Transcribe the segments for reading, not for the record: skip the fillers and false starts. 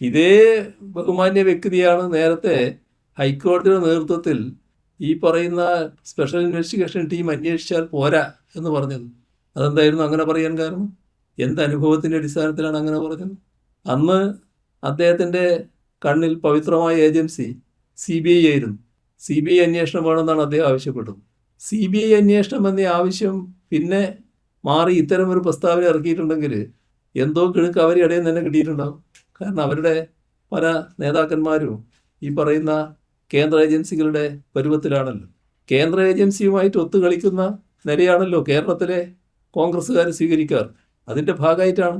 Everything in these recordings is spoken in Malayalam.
ഇതേ ബഹുമാന്യ വ്യക്തിയാണ് നേരത്തെ ഹൈക്കോടതിയുടെ നേതൃത്വത്തിൽ ഈ പറയുന്ന സ്പെഷ്യൽ ഇൻവെസ്റ്റിഗേഷൻ ടീം അന്വേഷിച്ചാൽ പോരാ എന്ന് പറഞ്ഞത്. അതെന്തായിരുന്നു അങ്ങനെ പറയാൻ കാരണം? എന്ത് അനുഭവത്തിൻ്റെ അടിസ്ഥാനത്തിലാണ് അങ്ങനെ പറഞ്ഞത്? അന്ന് അദ്ദേഹത്തിൻ്റെ കണ്ണിൽ പവിത്രമായ ഏജൻസി CBI ആയിരുന്നു. CBI അന്വേഷണം വേണമെന്നാണ് അദ്ദേഹം ആവശ്യപ്പെട്ടത്. CBI അന്വേഷണം എന്ന ആവശ്യം പിന്നെ മാറി ഇത്തരമൊരു പ്രസ്താവന ഇറക്കിയിട്ടുണ്ടെങ്കിൽ എന്തോ കിണുക്ക് അവരുടെ ഇടയിൽ തന്നെ കിട്ടിയിട്ടുണ്ടാകും. കാരണം അവരുടെ പല നേതാക്കന്മാരും ഈ പറയുന്ന കേന്ദ്ര ഏജൻസികളുടെ പരുവത്തിലാണല്ലോ. കേന്ദ്ര ഏജൻസിയുമായിട്ട് ഒത്തുകളിക്കുന്ന നിലയാണല്ലോ കേരളത്തിലെ കോൺഗ്രസ്സുകാർ സ്വീകരിക്കാറ്. അതിൻ്റെ ഭാഗമായിട്ടാണ്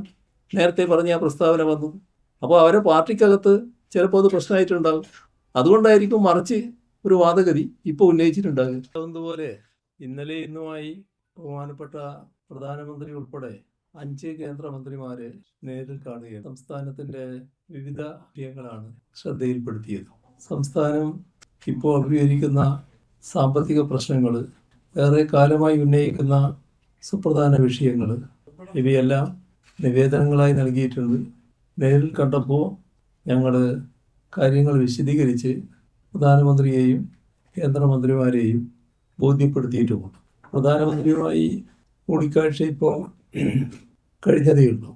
നേരത്തെ പറഞ്ഞ ആ പ്രസ്താവന വന്നത്. അപ്പോൾ അവരെ പാർട്ടിക്കകത്ത് ചിലപ്പോൾ അത് പ്രശ്നമായിട്ടുണ്ടാകും. അതുകൊണ്ടായിരിക്കും മറിച്ച് ഒരു വാദഗതി ഇപ്പോൾ ഉന്നയിച്ചിട്ടുണ്ടാകും. അതുപോലെ ഇന്നലെ ഇന്നുമായി ബഹുമാനപ്പെട്ട പ്രധാനമന്ത്രി ഉൾപ്പെടെ 5 കേന്ദ്രമന്ത്രിമാരെ നേരിൽ കാണുകയും സംസ്ഥാനത്തിൻ്റെ വിവിധ വിഷയങ്ങളാണ് ശ്രദ്ധയിൽപ്പെടുത്തിയത്. സംസ്ഥാനം ഇപ്പോൾ അഭിമുഖീകരിക്കുന്ന സാമ്പത്തിക പ്രശ്നങ്ങൾ, ഏറെ കാലമായി ഉന്നയിക്കുന്ന സുപ്രധാന വിഷയങ്ങൾ, ഇവയെല്ലാം നിവേദനങ്ങളായി നൽകിയിട്ടുണ്ട്. നേരിൽ കണ്ടപ്പോൾ ഞങ്ങൾ കാര്യങ്ങൾ വിശദീകരിച്ച് പ്രധാനമന്ത്രിയെയും കേന്ദ്രമന്ത്രിമാരെയും ബോധ്യപ്പെടുത്തിയിട്ടുമുണ്ട്. പ്രധാനമന്ത്രിയുമായി കൂടിക്കാഴ്ച ഇപ്പോൾ കഴിഞ്ഞതേയുള്ളൂ.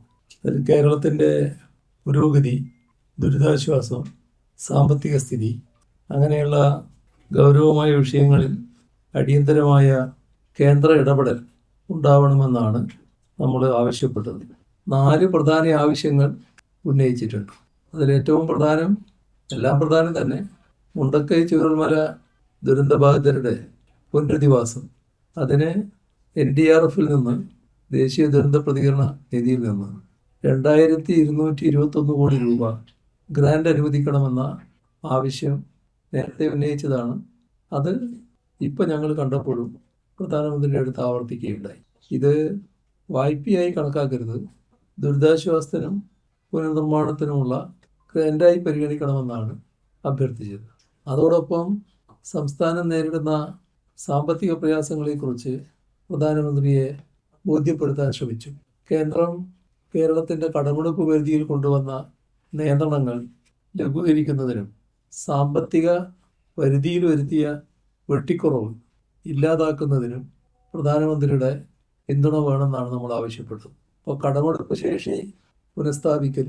അതിൽ കേരളത്തിൻ്റെ പുരോഗതി, ദുരിതാശ്വാസം, സാമ്പത്തിക സ്ഥിതി അങ്ങനെയുള്ള ഗൗരവമായ വിഷയങ്ങളിൽ അടിയന്തരമായ കേന്ദ്ര ഇടപെടൽ ഉണ്ടാവണമെന്നാണ് നമ്മൾ ആവശ്യപ്പെട്ടത്. 4 പ്രധാന ആവശ്യങ്ങൾ ഉന്നയിച്ചിട്ടുണ്ട്. അതിലേറ്റവും പ്രധാനം, എല്ലാം പ്രധാനം തന്നെ, മുണ്ടക്കൈ ചൂരൽമല ദുരന്തബാധിതരുടെ പുനരധിവാസം. അതിന് NDRFിൽ നിന്ന്, ദേശീയ ദുരന്ത പ്രതികരണ നിധിയിൽ നിന്ന് 2221 കോടി രൂപ ഗ്രാൻഡ് അനുവദിക്കണമെന്ന ആവശ്യം നേരത്തെ ഉന്നയിച്ചതാണ്. അത് ഇപ്പം ഞങ്ങൾ കണ്ടപ്പോഴും പ്രധാനമന്ത്രിയുടെ അടുത്ത് ആവർത്തിക്കുകയുണ്ടായി. ഇത് വായ്പയായി കണക്കാക്കരുത്, ദുരിതാശ്വാസത്തിനും പുനർനിർമ്മാണത്തിനുമുള്ള ഗ്രാൻഡായി പരിഗണിക്കണമെന്നാണ് അഭ്യർത്ഥിച്ചത്. അതോടൊപ്പം സംസ്ഥാനം നേരിടുന്ന സാമ്പത്തിക പ്രയാസങ്ങളെക്കുറിച്ച് പ്രധാനമന്ത്രിയെ ബോധ്യപ്പെടുത്താൻ ശ്രമിച്ചു. കേന്ദ്രം കേരളത്തിൻ്റെ കടമെടുപ്പ് പരിധിയിൽ കൊണ്ടുവന്ന നിയന്ത്രണങ്ങൾ ലഘൂകരിക്കുന്നതിനും സാമ്പത്തിക പരിധിയിൽ വരുത്തിയ വെട്ടിക്കുറവ് ഇല്ലാതാക്കുന്നതിനും പ്രധാനമന്ത്രിയുടെ പിന്തുണ വേണമെന്നാണ് നമ്മൾ ആവശ്യപ്പെട്ടത്. അപ്പോൾ കടമെടുപ്പ് ശേഷി പുനഃസ്ഥാപിക്കൽ,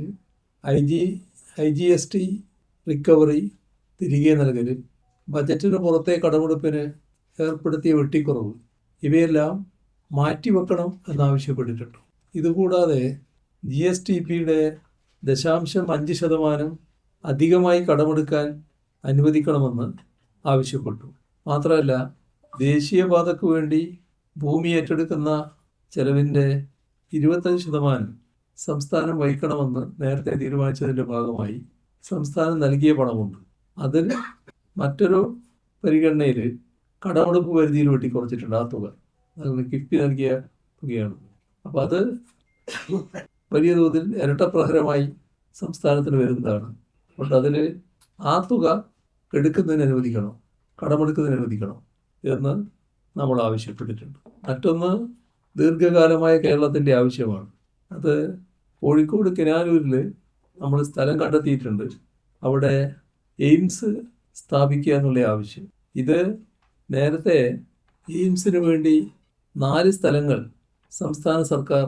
IGST റിക്കവറി തിരികെ നൽകൽ, ബജറ്റിന് പുറത്തെ കടമെടുപ്പിന് ഏർപ്പെടുത്തിയ വെട്ടിക്കുറവ്, ഇവയെല്ലാം മാറ്റിവെക്കണം എന്നാവശ്യപ്പെട്ടിട്ടുണ്ട്. ഇതുകൂടാതെ GSTPയുടെ 0.5% അധികമായി കടമെടുക്കാൻ അനുവദിക്കണമെന്ന് ആവശ്യപ്പെട്ടു. മാത്രമല്ല, ദേശീയപാതയ്ക്ക് വേണ്ടി ഭൂമി ഏറ്റെടുക്കുന്ന ചെലവിൻ്റെ 25% സംസ്ഥാനം വഹിക്കണമെന്ന് നേരത്തെ തീരുമാനിച്ചതിൻ്റെ ഭാഗമായി സംസ്ഥാനം നൽകിയ പണമുണ്ട്. അതിൽ മറ്റൊരു പരിഗണനയിൽ കടമെടുപ്പ് പരിധിയിൽ വെട്ടിക്കുറച്ചിട്ടുണ്ട് ആ തുക. അത് കിഫ്ബി നൽകിയ തുകയാണ്. അപ്പോൾ അത് വലിയ തോതിൽ ഇരട്ടപ്രഹരമായി സംസ്ഥാനത്തിന് വരുന്നതാണ്. അതുകൊണ്ട് അതിൽ ആ തുക എടുക്കുന്നതിന് അനുവദിക്കണം, കടമെടുക്കുന്നതിന് അനുവദിക്കണം എന്ന് നമ്മൾ ആവശ്യപ്പെട്ടിട്ടുണ്ട്. മറ്റൊന്ന് ദീർഘകാലമായ കേരളത്തിൻ്റെ ആവശ്യമാണ്. അത് കോഴിക്കോട് കിനാലൂരിൽ നമ്മൾ സ്ഥലം കണ്ടെത്തിയിട്ടുണ്ട്. അവിടെ എയിംസ് സ്ഥാപിക്കുക എന്നുള്ള ആവശ്യം. ഇത് നേരത്തെ എയിംസിന് വേണ്ടി 4 സ്ഥലങ്ങൾ സംസ്ഥാന സർക്കാർ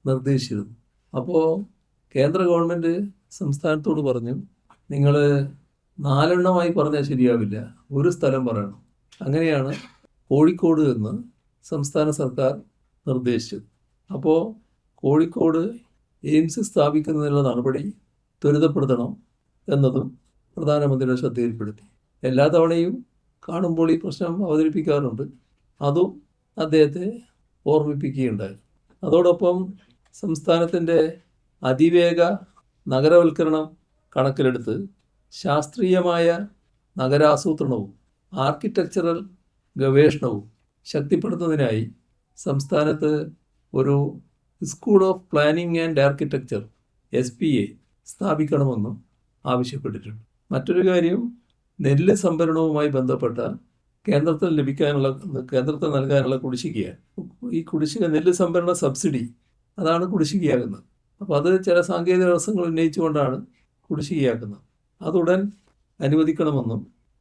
നിർദ്ദേശിച്ചിരുന്നു. അപ്പോൾ കേന്ദ്ര ഗവൺമെൻറ് സംസ്ഥാനത്തോട് പറഞ്ഞു, നിങ്ങൾ 4 എണ്ണമായി പറഞ്ഞാൽ ശരിയാവില്ല, ഒരു സ്ഥലം പറയണം. അങ്ങനെയാണ് കോഴിക്കോട് എന്ന് സംസ്ഥാന സർക്കാർ നിർദ്ദേശിച്ചത്. അപ്പോൾ കോഴിക്കോട് എയിംസ് സ്ഥാപിക്കുന്നതിനുള്ള നടപടി ത്വരിതപ്പെടുത്തണം എന്നതും പ്രധാനമന്ത്രിയുടെ ശ്രദ്ധയിൽപ്പെടുത്തി. എല്ലാ തവണയും കാണുമ്പോൾ ഈ പ്രശ്നം അവതരിപ്പിക്കാറുണ്ട്, അതും അദ്ദേഹത്തെ ഓർമ്മിപ്പിക്കുകയുണ്ടായി. അതോടൊപ്പം സംസ്ഥാനത്തിൻ്റെ അതിവേഗ നഗരവൽക്കരണം കണക്കിലെടുത്ത് ശാസ്ത്രീയമായ നഗരാസൂത്രണവും ആർക്കിടെക്ചറൽ ഗവേഷണവും ശക്തിപ്പെടുത്തുന്നതിനായി സംസ്ഥാനത്ത് ഒരു school of planning and architecture SPA സ്ഥാപിക്കണമെന്നും ആവശ്യപ്പെട്ടിട്ടുണ്ട്. മറ്റൊരു കാര്യം, നെല്ല് സംഭരണവുമായി ബന്ധപ്പെട്ട കേന്ദ്രത്തിൽ നൽകാനുള്ള കുടിശ്ശികയാണ്. ഈ കുടിശ്ശിക, നെല്ല് സംഭരണ സബ്സിഡി, അതാണ് കുടിശ്ശികയാകുന്നത്. അപ്പോൾ അത് ചില സാങ്കേതിക തടസ്സങ്ങൾ ഉന്നയിച്ചുകൊണ്ടാണ് കുടിശ്ശികയാക്കുന്നത്. അതുടൻ അനുവദിക്കണമെന്നും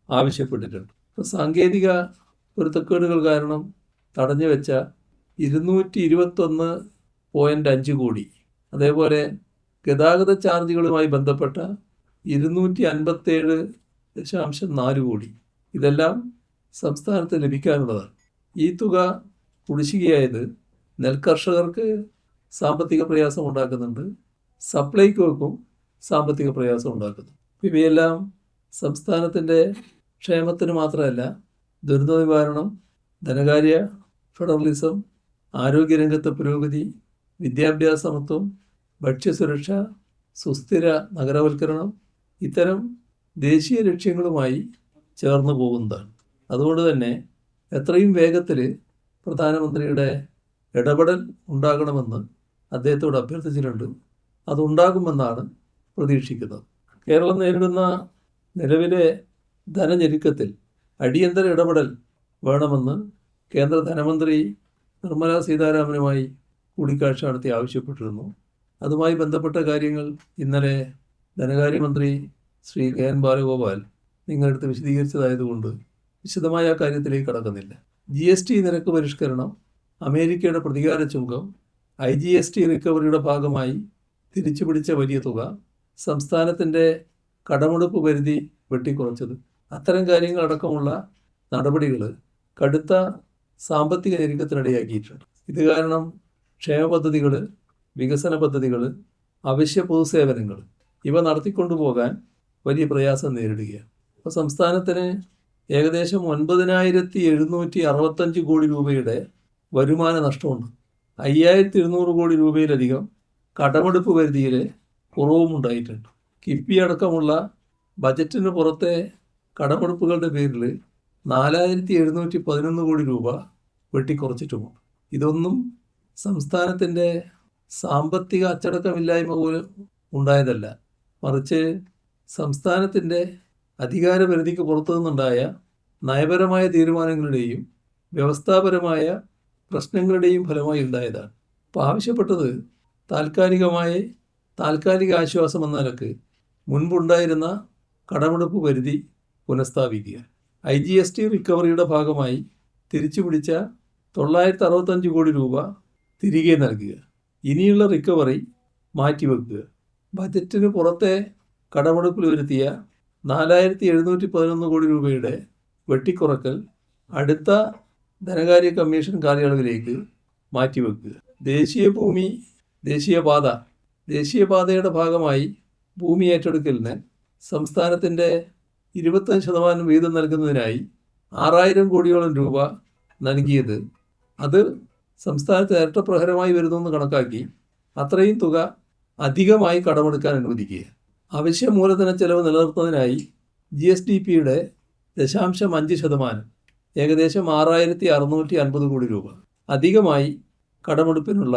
ആവശ്യപ്പെട്ടിട്ടുണ്ട്. സാങ്കേതിക പൊരുത്തക്കേടുകൾ കാരണം തടഞ്ഞു വെച്ച 221.5 കോടി, അതേപോലെ ഗതാഗത ചാർജുകളുമായി ബന്ധപ്പെട്ട 257.4 കോടി, ഇതെല്ലാം സംസ്ഥാനത്ത് ലഭിക്കാനുള്ളതാണ്. ഈ തുക കുടിശ്ശികയായത് നെൽകർഷകർക്ക് സാമ്പത്തിക പ്രയാസം ഉണ്ടാക്കുന്നുണ്ട്, സപ്ലൈകോക്കും സാമ്പത്തിക പ്രയാസം ഉണ്ടാക്കുന്നു. ഇവയെല്ലാം സംസ്ഥാനത്തിൻ്റെ ക്ഷേമത്തിന് മാത്രമല്ല, ദുരന്ത നിവാരണം, ധനകാര്യ ഫെഡറലിസം, ആരോഗ്യരംഗത്തെ പുരോഗതി, വിദ്യാഭ്യാസ സമത്വം, ഭക്ഷ്യസുരക്ഷ, സുസ്ഥിര നഗരവൽക്കരണം, ഇത്തരം ദേശീയ ലക്ഷ്യങ്ങളുമായി ചേർന്ന് പോകുന്നതാണ്. അതുകൊണ്ട് തന്നെ എത്രയും വേഗത്തിൽ പ്രധാനമന്ത്രിയുടെ ഇടപെടൽ ഉണ്ടാകണമെന്ന് അദ്ദേഹത്തോട് അഭ്യർത്ഥിച്ചിട്ടുണ്ട്. അതുണ്ടാകുമെന്നാണ് പ്രതീക്ഷിക്കുന്നത്. കേരളം നേരിടുന്ന നിലവിലെ ധനഞെരുക്കത്തിൽ അടിയന്തര ഇടപെടൽ വേണമെന്ന് കേന്ദ്ര ധനമന്ത്രി നിർമ്മല സീതാരാമനുമായി കൂടിക്കാഴ്ച നടത്തി ആവശ്യപ്പെട്ടിരുന്നു. അതുമായി ബന്ധപ്പെട്ട കാര്യങ്ങൾ ഇന്നലെ ധനകാര്യമന്ത്രി ശ്രീ കെ.എൻ. ബാലഗോപാൽ നിങ്ങളടുത്ത് വിശദീകരിച്ചതായതുകൊണ്ട് വിശദമായ ആ കാര്യത്തിലേക്ക് കടക്കുന്നില്ല. GST നിരക്ക് പരിഷ്കരണം, അമേരിക്കയുടെ പ്രതികാര ചുങ്കം, IGST റിക്കവറിയുടെ ഭാഗമായി തിരിച്ചുപിടിച്ച വലിയ തുക, സംസ്ഥാനത്തിൻ്റെ കടമെടുപ്പ് പരിധി വെട്ടിക്കുറച്ചത്, അത്തരം കാര്യങ്ങളടക്കമുള്ള നടപടികൾ കടുത്ത സാമ്പത്തിക ഞെരുക്കത്തിനിടയാക്കിയിട്ടുണ്ട്. ഇത് കാരണം ക്ഷേമ പദ്ധതികൾ, വികസന പദ്ധതികൾ, അവശ്യ പൊതുസേവനങ്ങൾ ഇവ നടത്തിക്കൊണ്ടുപോകാൻ വലിയ പ്രയാസം നേരിടുകയാണ്. അപ്പോൾ സംസ്ഥാനത്തിന് ഏകദേശം 9,765 കോടി രൂപയുടെ വരുമാന നഷ്ടമുണ്ട്. 5,200 കോടി രൂപയിലധികം കടമെടുപ്പ് പരിധിയിൽ കുറവും ഉണ്ടായിട്ടുണ്ട്. കിഫ്ബി അടക്കമുള്ള ബജറ്റിന് പുറത്തെ കടമെടുപ്പുകളുടെ പേരിൽ 4,711 കോടി രൂപ വെട്ടിക്കുറച്ചിട്ടുമുണ്ട്. ഇതൊന്നും സംസ്ഥാനത്തിൻ്റെ സാമ്പത്തിക അച്ചടക്കമില്ലായ്മ പോലും ഉണ്ടായതല്ല, മറിച്ച് സംസ്ഥാനത്തിൻ്റെ അധികാരപരിധിക്ക് പുറത്തു നിന്നുണ്ടായ നയപരമായ തീരുമാനങ്ങളുടെയും വ്യവസ്ഥാപരമായ പ്രശ്നങ്ങളുടെയും ഫലമായി ഉണ്ടായതാണ്. അപ്പോൾ ആവശ്യപ്പെട്ടത് താൽക്കാലിക ആശ്വാസം എന്ന നിലക്ക് മുൻപുണ്ടായിരുന്ന കടമെടുപ്പ് പരിധി പുനഃസ്ഥാപിക്കുക, IGST റിക്കവറിയുടെ ഭാഗമായി തിരിച്ചുപിടിച്ച 965 കോടി രൂപ തിരികെ നൽകുക, ഇനിയുള്ള റിക്കവറി മാറ്റിവെക്കുക, ബജറ്റിന് പുറത്തെ കടമെടുപ്പിൽ വരുത്തിയ 4,711 കോടി രൂപയുടെ വെട്ടിക്കുറക്കൽ അടുത്ത ധനകാര്യ കമ്മീഷൻ കാലയളവിലേക്ക് മാറ്റിവെക്കുക, ദേശീയപാതയുടെ ഭാഗമായി ഭൂമി ഏറ്റെടുക്കലിന് സംസ്ഥാനത്തിൻ്റെ 25% വീതം നൽകുന്നതിനായി 6,000 കോടിയോളം രൂപ നൽകിയത് അത് സംസ്ഥാനത്ത് ഇരട്ടപ്രഹരമായി വരുന്നുവെന്ന് കണക്കാക്കി അത്രയും തുക അധികമായി കടമെടുക്കാൻ അനുവദിക്കുക. അവശ്യ മൂലധന ചെലവ് നിലനിർത്തുന്നതിനായി GSDPയുടെ 0.5%, ഏകദേശം 6,650 കോടി രൂപ അധികമായി കടമെടുപ്പിനുള്ള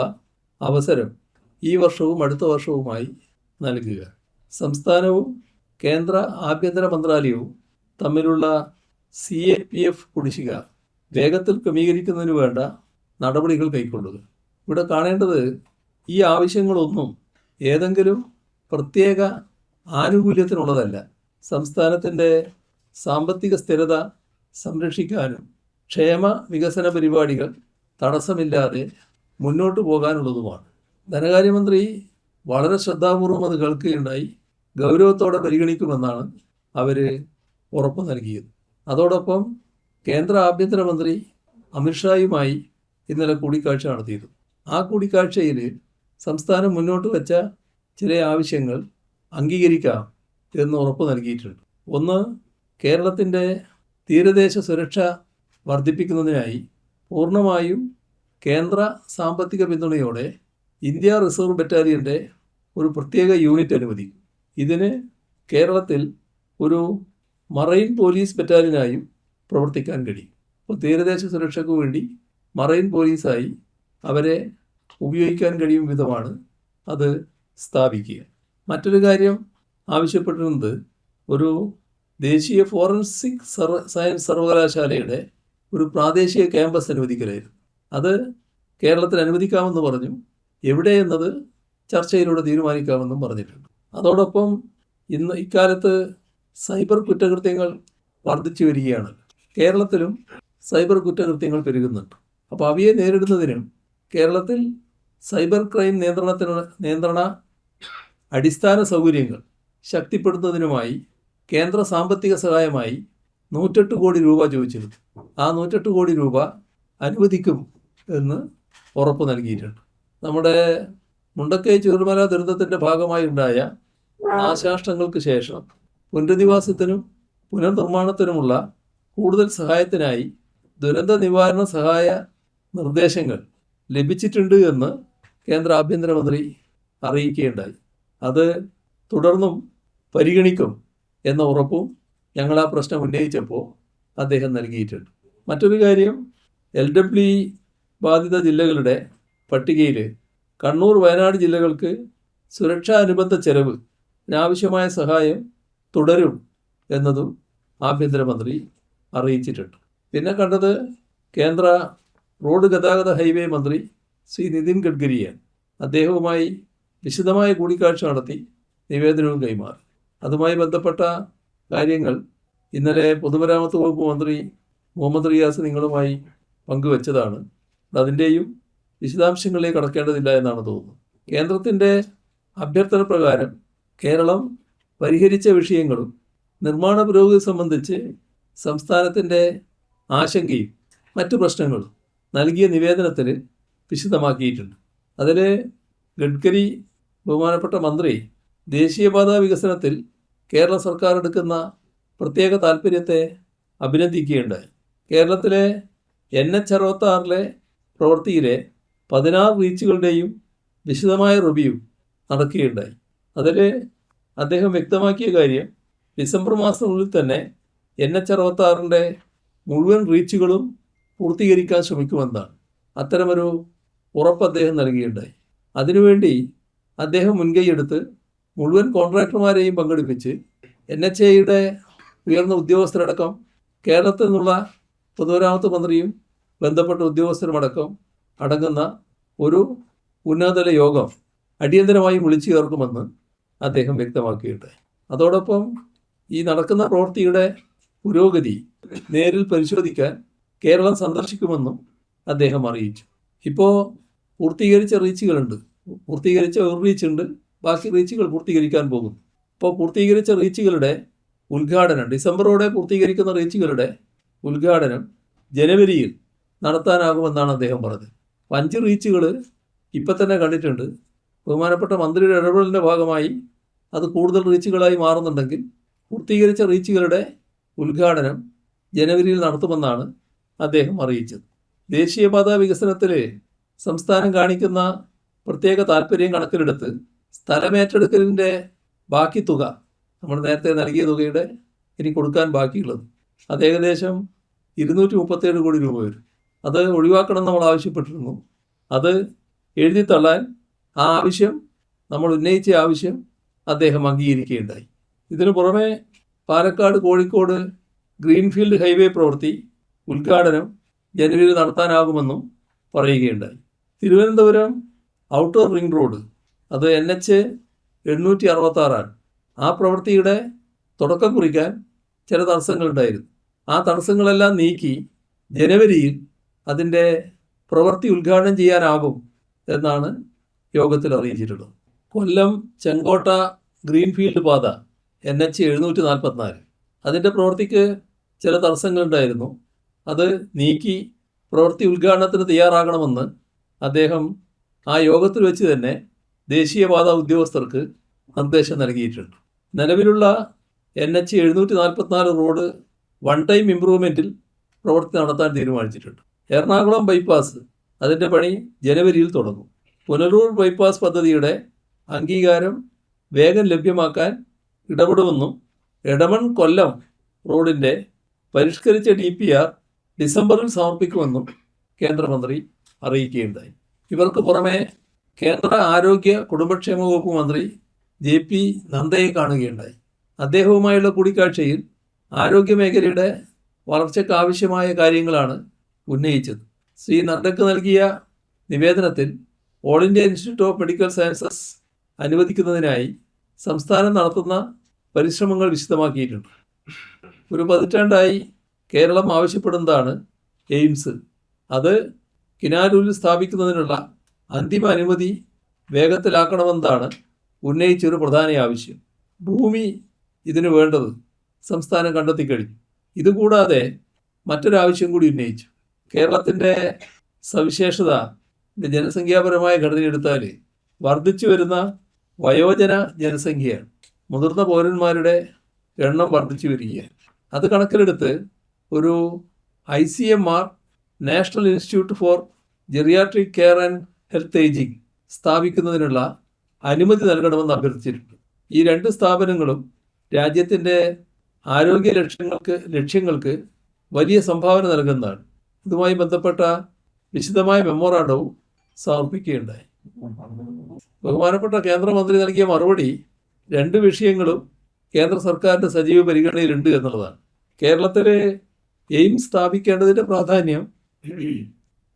അവസരം ഈ വർഷവും അടുത്ത വർഷവുമായി നൽകുക. സംസ്ഥാനവും കേന്ദ്ര ആഭ്യന്തര മന്ത്രാലയവും തമ്മിലുള്ള CAPF കുടിശ്ശിക വേഗത്തിൽ ക്രമീകരിക്കുന്നതിന് വേണ്ട നടപടികൾ കൈക്കൊള്ളുക. ഇവിടെ കാണേണ്ടത് ഈ ആവശ്യങ്ങളൊന്നും ഏതെങ്കിലും പ്രത്യേക ആനുകൂല്യത്തിനുള്ളതല്ല. സംസ്ഥാനത്തിൻ്റെ സാമ്പത്തിക സ്ഥിരത സംരക്ഷിക്കാനും ക്ഷേമ വികസന പരിപാടികൾ തടസ്സമില്ലാതെ മുന്നോട്ട് പോകാനുള്ളതുമാണ്. ധനകാര്യമന്ത്രി വളരെ ശ്രദ്ധാപൂർവം അത് കേൾക്കുകയുണ്ടായി, ഗൗരവത്തോടെ പരിഗണിക്കുമെന്നാണ് അവർ ഉറപ്പ് നൽകിയത്. അതോടൊപ്പം കേന്ദ്ര ആഭ്യന്തരമന്ത്രി അമിത്ഷായുമായി ഇന്നലെ കൂടിക്കാഴ്ച നടത്തിയിരുന്നു. ആ കൂടിക്കാഴ്ചയിൽ സംസ്ഥാനം മുന്നോട്ട് വെച്ച ചില ആവശ്യങ്ങൾ അംഗീകരിക്കാം എന്ന് ഉറപ്പ് നൽകിയിട്ടുണ്ട്. ഒന്ന്, കേരളത്തിൻ്റെ തീരദേശ സുരക്ഷ വർദ്ധിപ്പിക്കുന്നതിനായി പൂർണ്ണമായും കേന്ദ്ര സാമ്പത്തിക പിന്തുണയോടെ ഇന്ത്യ റിസർവ് ബറ്റാലിയൻ്റെ ഒരു പ്രത്യേക യൂണിറ്റ് അനുവദിക്കും. ഇതിന് കേരളത്തിൽ ഒരു മറൈൻ പോലീസ് ബറ്റാലിയനായും പ്രവർത്തിക്കാൻ കഴിയും. അപ്പോൾ തീരദേശ സുരക്ഷയ്ക്ക് വേണ്ടി മറൈൻ പോലീസായി അവരെ ഉപയോഗിക്കാൻ കഴിയും വിധമാണ് അത് സ്ഥാപിക്കുക. മറ്റൊരു കാര്യം ആവശ്യപ്പെട്ടിരുന്നത് ഒരു ദേശീയ ഫോറൻസിക് സയൻസ് സർവകലാശാലയുടെ ഒരു പ്രാദേശിക ക്യാമ്പസ് അനുവദിക്കലായിരുന്നു. അത് കേരളത്തിൽ അനുവദിക്കാമെന്ന് പറഞ്ഞു, എവിടെയെന്നത് ചർച്ചയിലൂടെ തീരുമാനിക്കാമെന്നും പറഞ്ഞിട്ടുണ്ട്. അതോടൊപ്പം ഇക്കാലത്ത് സൈബർ കുറ്റകൃത്യങ്ങൾ വർദ്ധിച്ചു വരികയാണ്. കേരളത്തിലും സൈബർ കുറ്റകൃത്യങ്ങൾ പെരുകുന്നുണ്ട്. അപ്പോൾ അവയെ നേരിടുന്നതിനും കേരളത്തിൽ സൈബർ ക്രൈം നിയന്ത്രണ അടിസ്ഥാന സൗകര്യങ്ങൾ ശക്തിപ്പെടുത്തുന്നതിനുമായി കേന്ദ്ര സാമ്പത്തിക സഹായമായി 108 കോടി രൂപ ചോദിച്ചിരുന്നു. ആ 108 കോടി രൂപ അനുവദിക്കും എന്ന് ഉറപ്പ് നൽകിയിട്ടുണ്ട്. നമ്മുടെ മുണ്ടക്കൈ ചൂരൽമല ദുരന്തത്തിൻ്റെ ഭാഗമായി ഉണ്ടായ നാശനഷ്ടങ്ങൾക്ക് ശേഷം പുനരധിവാസത്തിനും പുനർനിർമ്മാണത്തിനുമുള്ള കൂടുതൽ സഹായത്തിനായി ദുരന്ത നിവാരണ സഹായ നിർദ്ദേശങ്ങൾ ലഭിച്ചിട്ടുണ്ട് എന്ന് കേന്ദ്ര ആഭ്യന്തരമന്ത്രി അറിയിക്കുകയുണ്ടായി. അത് തുടർന്നും പരിഗണിക്കും എന്ന ഉറപ്പും ഞങ്ങൾ ആ പ്രശ്നം ഉന്നയിച്ചപ്പോൾ അദ്ദേഹം നൽകിയിട്ടുണ്ട്. മറ്റൊരു കാര്യം, LWE ബാധിത ജില്ലകളുടെ പട്ടികയിൽ കണ്ണൂർ, വയനാട് ജില്ലകൾക്ക് സുരക്ഷാ അനുബന്ധ ചെലവ് ആവശ്യമായ സഹായം തുടരും എന്നതും ആഭ്യന്തരമന്ത്രി അറിയിച്ചിട്ടുണ്ട്. പിന്നെ കണ്ടത് കേന്ദ്ര റോഡ് ഗതാഗത ഹൈവേ മന്ത്രി ശ്രീ നിതിൻ ഗഡ്കരിയാണ്. അദ്ദേഹവുമായി വിശദമായ കൂടിക്കാഴ്ച നടത്തി നിവേദനവും കൈമാറി. അതുമായി ബന്ധപ്പെട്ട കാര്യങ്ങൾ ഇന്നലെ പൊതുമരാമത്ത് വകുപ്പ് മന്ത്രി മുഹമ്മദ് റിയാസ് നിങ്ങളുമായി പങ്കുവച്ചതാണ്. അതിൻ്റെയും വിശദാംശങ്ങളിലേക്ക് കടക്കേണ്ടതില്ല എന്നാണ് തോന്നുന്നത്. കേന്ദ്രത്തിൻ്റെ അഭ്യർത്ഥന പ്രകാരം കേരളം പരിഹരിച്ച വിഷയങ്ങളും നിർമ്മാണ പുരോഗതി സംബന്ധിച്ച് സംസ്ഥാനത്തിൻ്റെ ആശങ്കയും മറ്റു പ്രശ്നങ്ങളും നൽകിയ നിവേദനത്തിൽ വിശദമാക്കിയിട്ടുണ്ട്. അതിൽ ഗഡ്കരി, ബഹുമാനപ്പെട്ട മന്ത്രി, ദേശീയപാതാ വികസനത്തിൽ കേരള സർക്കാർ എടുക്കുന്ന പ്രത്യേക താല്പര്യത്തെ അഭിനന്ദിക്കുകയുണ്ടായി. കേരളത്തിലെ NH-66 പ്രവൃത്തിയിലെ 16 റീച്ചുകളുടെയും വിശദമായ റിവ്യൂ നടക്കുകയുണ്ടായി. അതിൽ അദ്ദേഹം വ്യക്തമാക്കിയ കാര്യം, ഡിസംബർ മാസത്തിനുള്ളിൽ തന്നെ NH-66 മുഴുവൻ റീച്ചുകളും പൂർത്തീകരിക്കാൻ ശ്രമിക്കുമെന്നാണ്. അത്തരമൊരു ഉറപ്പ് അദ്ദേഹം നൽകുകയുണ്ടായി. അതിനുവേണ്ടി അദ്ദേഹം മുൻകൈയെടുത്ത് മുഴുവൻ കോൺട്രാക്ടർമാരെയും പങ്കെടുപ്പിച്ച് NHAയുടെ ഉയർന്ന ഉദ്യോഗസ്ഥരടക്കം കേരളത്തിൽ നിന്നുള്ള പൊതുമരാമത്ത് മന്ത്രിയും ബന്ധപ്പെട്ട ഉദ്യോഗസ്ഥരുമടക്കം അടങ്ങുന്ന ഒരു ഉന്നതതല യോഗം അടിയന്തരമായി വിളിച്ചു ചേർക്കുമെന്ന് അദ്ദേഹം വ്യക്തമാക്കിയിട്ടുണ്ടായി. അതോടൊപ്പം ഈ നടക്കുന്ന പ്രവൃത്തിയുടെ പുരോഗതി നേരിൽ പരിശോധിക്കാൻ കേരളം സന്ദർശിക്കുമെന്നും അദ്ദേഹം അറിയിച്ചു. ഇപ്പോൾ പൂർത്തീകരിച്ച റീച്ചുകളുണ്ട്, പൂർത്തീകരിച്ച ഒരു റീച്ചുണ്ട്, ബാക്കി റീച്ചുകൾ പൂർത്തീകരിക്കാൻ പോകുന്നു. ഇപ്പോൾ പൂർത്തീകരിച്ച റീച്ചുകളുടെ ഉദ്ഘാടനം, ഡിസംബറോടെ പൂർത്തീകരിക്കുന്ന റീച്ചുകളുടെ ഉദ്ഘാടനം ജനുവരിയിൽ നടത്താനാകുമെന്നാണ് അദ്ദേഹം പറഞ്ഞത്. 5 റീച്ചുകൾ ഇപ്പം തന്നെ കണ്ടിട്ടുണ്ട്. ബഹുമാനപ്പെട്ട മന്ത്രിയുടെ ഇടപെടലിൻ്റെ ഭാഗമായി അത് കൂടുതൽ റീച്ചുകളായി മാറുന്നുണ്ടെങ്കിൽ പൂർത്തീകരിച്ച റീച്ചുകളുടെ ഉദ്ഘാടനം ജനുവരിയിൽ നടത്തുമെന്നാണ് അദ്ദേഹം അറിയിച്ചത്. ദേശീയപാതാ വികസനത്തിൽ സംസ്ഥാനം കാണിക്കുന്ന പ്രത്യേക താല്പര്യം കണക്കിലെടുത്ത് സ്ഥലമേറ്റെടുക്കലിൻ്റെ ബാക്കി തുക, നമ്മൾ നേരത്തെ നൽകിയ തുകയുടെ ഇനി കൊടുക്കാൻ ബാക്കിയുള്ളത്, അത് ഏകദേശം 237 കോടി രൂപ വരും. അത് ഒഴിവാക്കണം നമ്മൾ ആവശ്യപ്പെട്ടിരുന്നു. അത് എഴുതിത്തള്ളാൻ ആ ആവശ്യം, നമ്മൾ ഉന്നയിച്ച ആവശ്യം അദ്ദേഹം അംഗീകരിക്കുകയുണ്ടായി. ഇതിനു പുറമെ പാലക്കാട്, കോഴിക്കോട് ഗ്രീൻഫീൽഡ് ഹൈവേ പ്രവൃത്തി ഉദ്ഘാടനം ജനുവരിയിൽ നടത്താനാകുമെന്നും പറയുകയുണ്ടായി. തിരുവനന്തപുരം ഔട്ടർ റിംഗ് റോഡ്, അത് NH-866 ആണ്. ആ പ്രവൃത്തിയുടെ തുടക്കം കുറിക്കാൻ ചില തടസ്സങ്ങളുണ്ടായിരുന്നു. ആ തടസ്സങ്ങളെല്ലാം നീക്കി ജനുവരിയിൽ അതിൻ്റെ പ്രവൃത്തി ഉദ്ഘാടനം ചെയ്യാനാകും എന്നാണ് യോഗത്തിൽ അറിയിച്ചിട്ടുള്ളത്. കൊല്ലം ചെങ്കോട്ട ഗ്രീൻഫീൽഡ് പാത NH-744, അതിൻ്റെ പ്രവൃത്തിക്ക് ചില തടസ്സങ്ങളുണ്ടായിരുന്നു. അത് നീക്കി പ്രവൃത്തി ഉദ്ഘാടനത്തിന് തയ്യാറാകണമെന്ന് അദ്ദേഹം ആ യോഗത്തിൽ വെച്ച് തന്നെ ദേശീയപാതാ ഉദ്യോഗസ്ഥർക്ക് നിർദ്ദേശം നൽകിയിട്ടുണ്ട്. നിലവിലുള്ള NH-744 റോഡ് വൺ ടൈം ഇംപ്രൂവ്മെൻറ്റിൽ പ്രവൃത്തി നടത്താൻ തീരുമാനിച്ചിട്ടുണ്ട്. എറണാകുളം ബൈപ്പാസ്, അതിൻ്റെ പണി ജനുവരിയിൽ തുടങ്ങും. പുനലൂർ ബൈപ്പാസ് പദ്ധതിയുടെ അംഗീകാരം വേഗം ലഭ്യമാക്കാൻ ഇടപെടുമെന്നും എടമൺ കൊല്ലം റോഡിൻ്റെ പരിഷ്കരിച്ച DPR ഡിസംബറിൽ സമർപ്പിക്കുമെന്നും കേന്ദ്രമന്ത്രി അറിയിക്കുകയുണ്ടായി. ഇവർക്ക് പുറമെ കേന്ദ്ര ആരോഗ്യ കുടുംബക്ഷേമ വകുപ്പ് മന്ത്രി JP നദ്ദയെ കാണുകയുണ്ടായി. അദ്ദേഹവുമായുള്ള കൂടിക്കാഴ്ചയിൽ ആരോഗ്യമേഖലയുടെ വളർച്ചയ്ക്ക് ആവശ്യമായ കാര്യങ്ങളാണ് ഉന്നയിച്ചത്. ശ്രീ നദ്ദയ്ക്ക് നൽകിയ നിവേദനത്തിൽ all India institute of medical sciences അനുവദിക്കുന്നതിനായി സംസ്ഥാനം നടത്തുന്ന പരിശ്രമങ്ങൾ വിശദമാക്കിയിട്ടുണ്ട്. ഒരു പതിറ്റാണ്ടായി കേരളം ആവശ്യപ്പെടുന്നതാണ് എയിംസ്. അത് കിനാലൂരിൽ സ്ഥാപിക്കുന്നതിനുള്ള അന്തിമ അനുമതി വേഗത്തിലാക്കണമെന്നതാണ് ഉന്നയിച്ചൊരു പ്രധാന ആവശ്യം. ഭൂമി ഇതിനു വേണ്ടത് സംസ്ഥാനം കണ്ടെത്തിക്കഴിഞ്ഞു. ഇതുകൂടാതെ മറ്റൊരാവശ്യം കൂടി ഉന്നയിച്ചു. കേരളത്തിൻ്റെ സവിശേഷത ജനസംഖ്യാപരമായ ഘടന എടുത്താൽ വർദ്ധിച്ചു വരുന്ന വയോജന ജനസംഖ്യയാണ്. മുതിർന്ന പൗരന്മാരുടെ എണ്ണം വർദ്ധിച്ചു വരികയാണ്. അത് കണക്കിലെടുത്ത് ഒരു ICMR national institute four geriatric care and health ageing സ്ഥാപിക്കുന്നതിനുള്ള അനുമതി നൽകണമെന്ന് അഭ്യർത്ഥിച്ചിട്ടുണ്ട്. ഈ രണ്ട് സ്ഥാപനങ്ങളും രാജ്യത്തിൻ്റെ ആരോഗ്യ ലക്ഷ്യങ്ങൾക്ക് വലിയ സംഭാവന നൽകുന്നതാണ്. ഇതുമായി ബന്ധപ്പെട്ട വിശദമായ മെമ്മോറാണ്ടവും സമർപ്പിക്കുകയുണ്ടായി. ബഹുമാനപ്പെട്ട കേന്ദ്രമന്ത്രി നൽകിയ മറുപടി രണ്ട് വിഷയങ്ങളും കേന്ദ്ര സർക്കാരിൻ്റെ സജീവ പരിഗണനയിലുണ്ട് എന്നുള്ളതാണ്. കേരളത്തിലെ എയിംസ് സ്ഥാപിക്കേണ്ടതിൻ്റെ പ്രാധാന്യം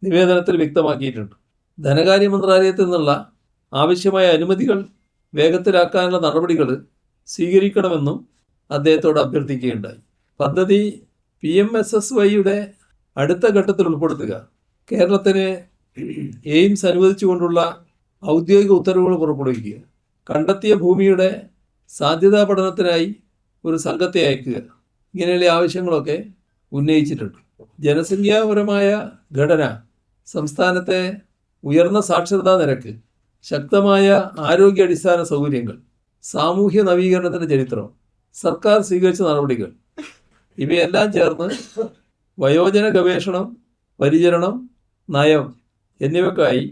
നിവേദനത്തിൽ വ്യക്തമാക്കിയിട്ടുണ്ട്. ധനകാര്യ മന്ത്രാലയത്തിൽ നിന്നുള്ള ആവശ്യമായ അനുമതികൾ വേഗത്തിലാക്കാനുള്ള നടപടികൾ സ്വീകരിക്കണമെന്നും അദ്ദേഹത്തോട് അഭ്യർത്ഥിക്കുകയുണ്ടായി. പദ്ധതി PMSSYയുടെ അടുത്ത ഘട്ടത്തിൽ ഉൾപ്പെടുത്തുക, കേരളത്തിന് എയിംസ് അനുവദിച്ചുകൊണ്ടുള്ള ഔദ്യോഗിക ഉത്തരവുകൾ പുറപ്പെടുവിക്കുക, കണ്ടെത്തിയ ഭൂമിയുടെ സാധ്യതാ പഠനത്തിനായി ഒരു സംഘത്തെ അയക്കുക, ഇങ്ങനെയുള്ള ആവശ്യങ്ങളൊക്കെ ഉന്നയിച്ചിട്ടുണ്ട്. ജനസംഖ്യാപരമായ ഘടന, സംസ്ഥാനത്തെ ഉയർന്ന സാക്ഷരതാ നിരക്ക്, ശക്തമായ ആരോഗ്യ അടിസ്ഥാന സൗകര്യങ്ങൾ, സാമൂഹ്യ നവീകരണത്തിൻ്റെ ചരിത്രം, സർക്കാർ സ്വീകരിച്ച നടപടികൾ, ഇവയെല്ലാം ചേർന്ന് വയോജന ഗവേഷണം, പരിചരണം, നയം എന്നിവയ്ക്കായി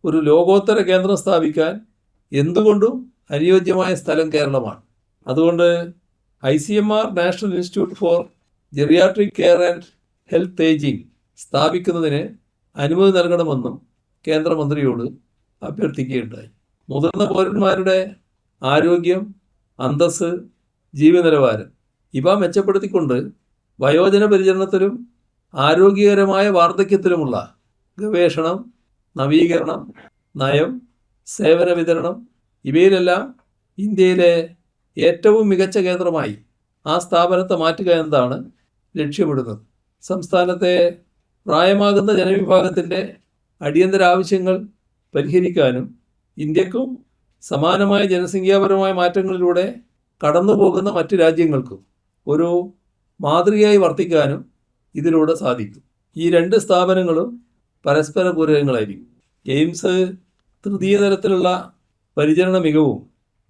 ഒരു ലോകോത്തര കേന്ദ്രം സ്ഥാപിക്കാൻ എന്തുകൊണ്ടും അനുയോജ്യമായ സ്ഥലം കേരളമാണ്. അതുകൊണ്ട് ICMR national institute four geriatric care and health ageing സ്ഥാപിക്കുന്നതിന് അനുമതി നൽകണമെന്നും കേന്ദ്രമന്ത്രിയോട് അഭ്യർത്ഥിക്കുകയുണ്ടായി. മുതിർന്ന പൗരന്മാരുടെ ആരോഗ്യം, അന്തസ്സ്, ജീവനിലവാരം ഇവ മെച്ചപ്പെടുത്തിക്കൊണ്ട് വയോജന പരിചരണത്തിലും ആരോഗ്യകരമായ വാർദ്ധക്യത്തിലുമുള്ള ഗവേഷണം, നവീകരണം, നയം, സേവന വിതരണം ഇവയിലെല്ലാം ഇന്ത്യയിലെ ഏറ്റവും മികച്ച കേന്ദ്രമായി ആ സ്ഥാപനത്തെ മാറ്റുക എന്നതാണ് ലക്ഷ്യമിടുന്നത്. സംസ്ഥാനത്തെ പ്രായമാകുന്ന ജനവിഭാഗത്തിൻ്റെ അടിയന്തര ആവശ്യങ്ങൾ പരിഹരിക്കാനും ഇന്ത്യക്കും സമാനമായ ജനസംഖ്യാപരമായ മാറ്റങ്ങളിലൂടെ കടന്നു പോകുന്ന മറ്റ് രാജ്യങ്ങൾക്കും ഒരു മാതൃകയായി വർത്തിക്കാനും ഇതിലൂടെ സാധിക്കും. ഈ രണ്ട് സ്ഥാപനങ്ങളും പരസ്പര പൂരകങ്ങളായിരിക്കും. എയിംസ് തൃതീയ തലത്തിലുള്ള പരിചരണ മികവും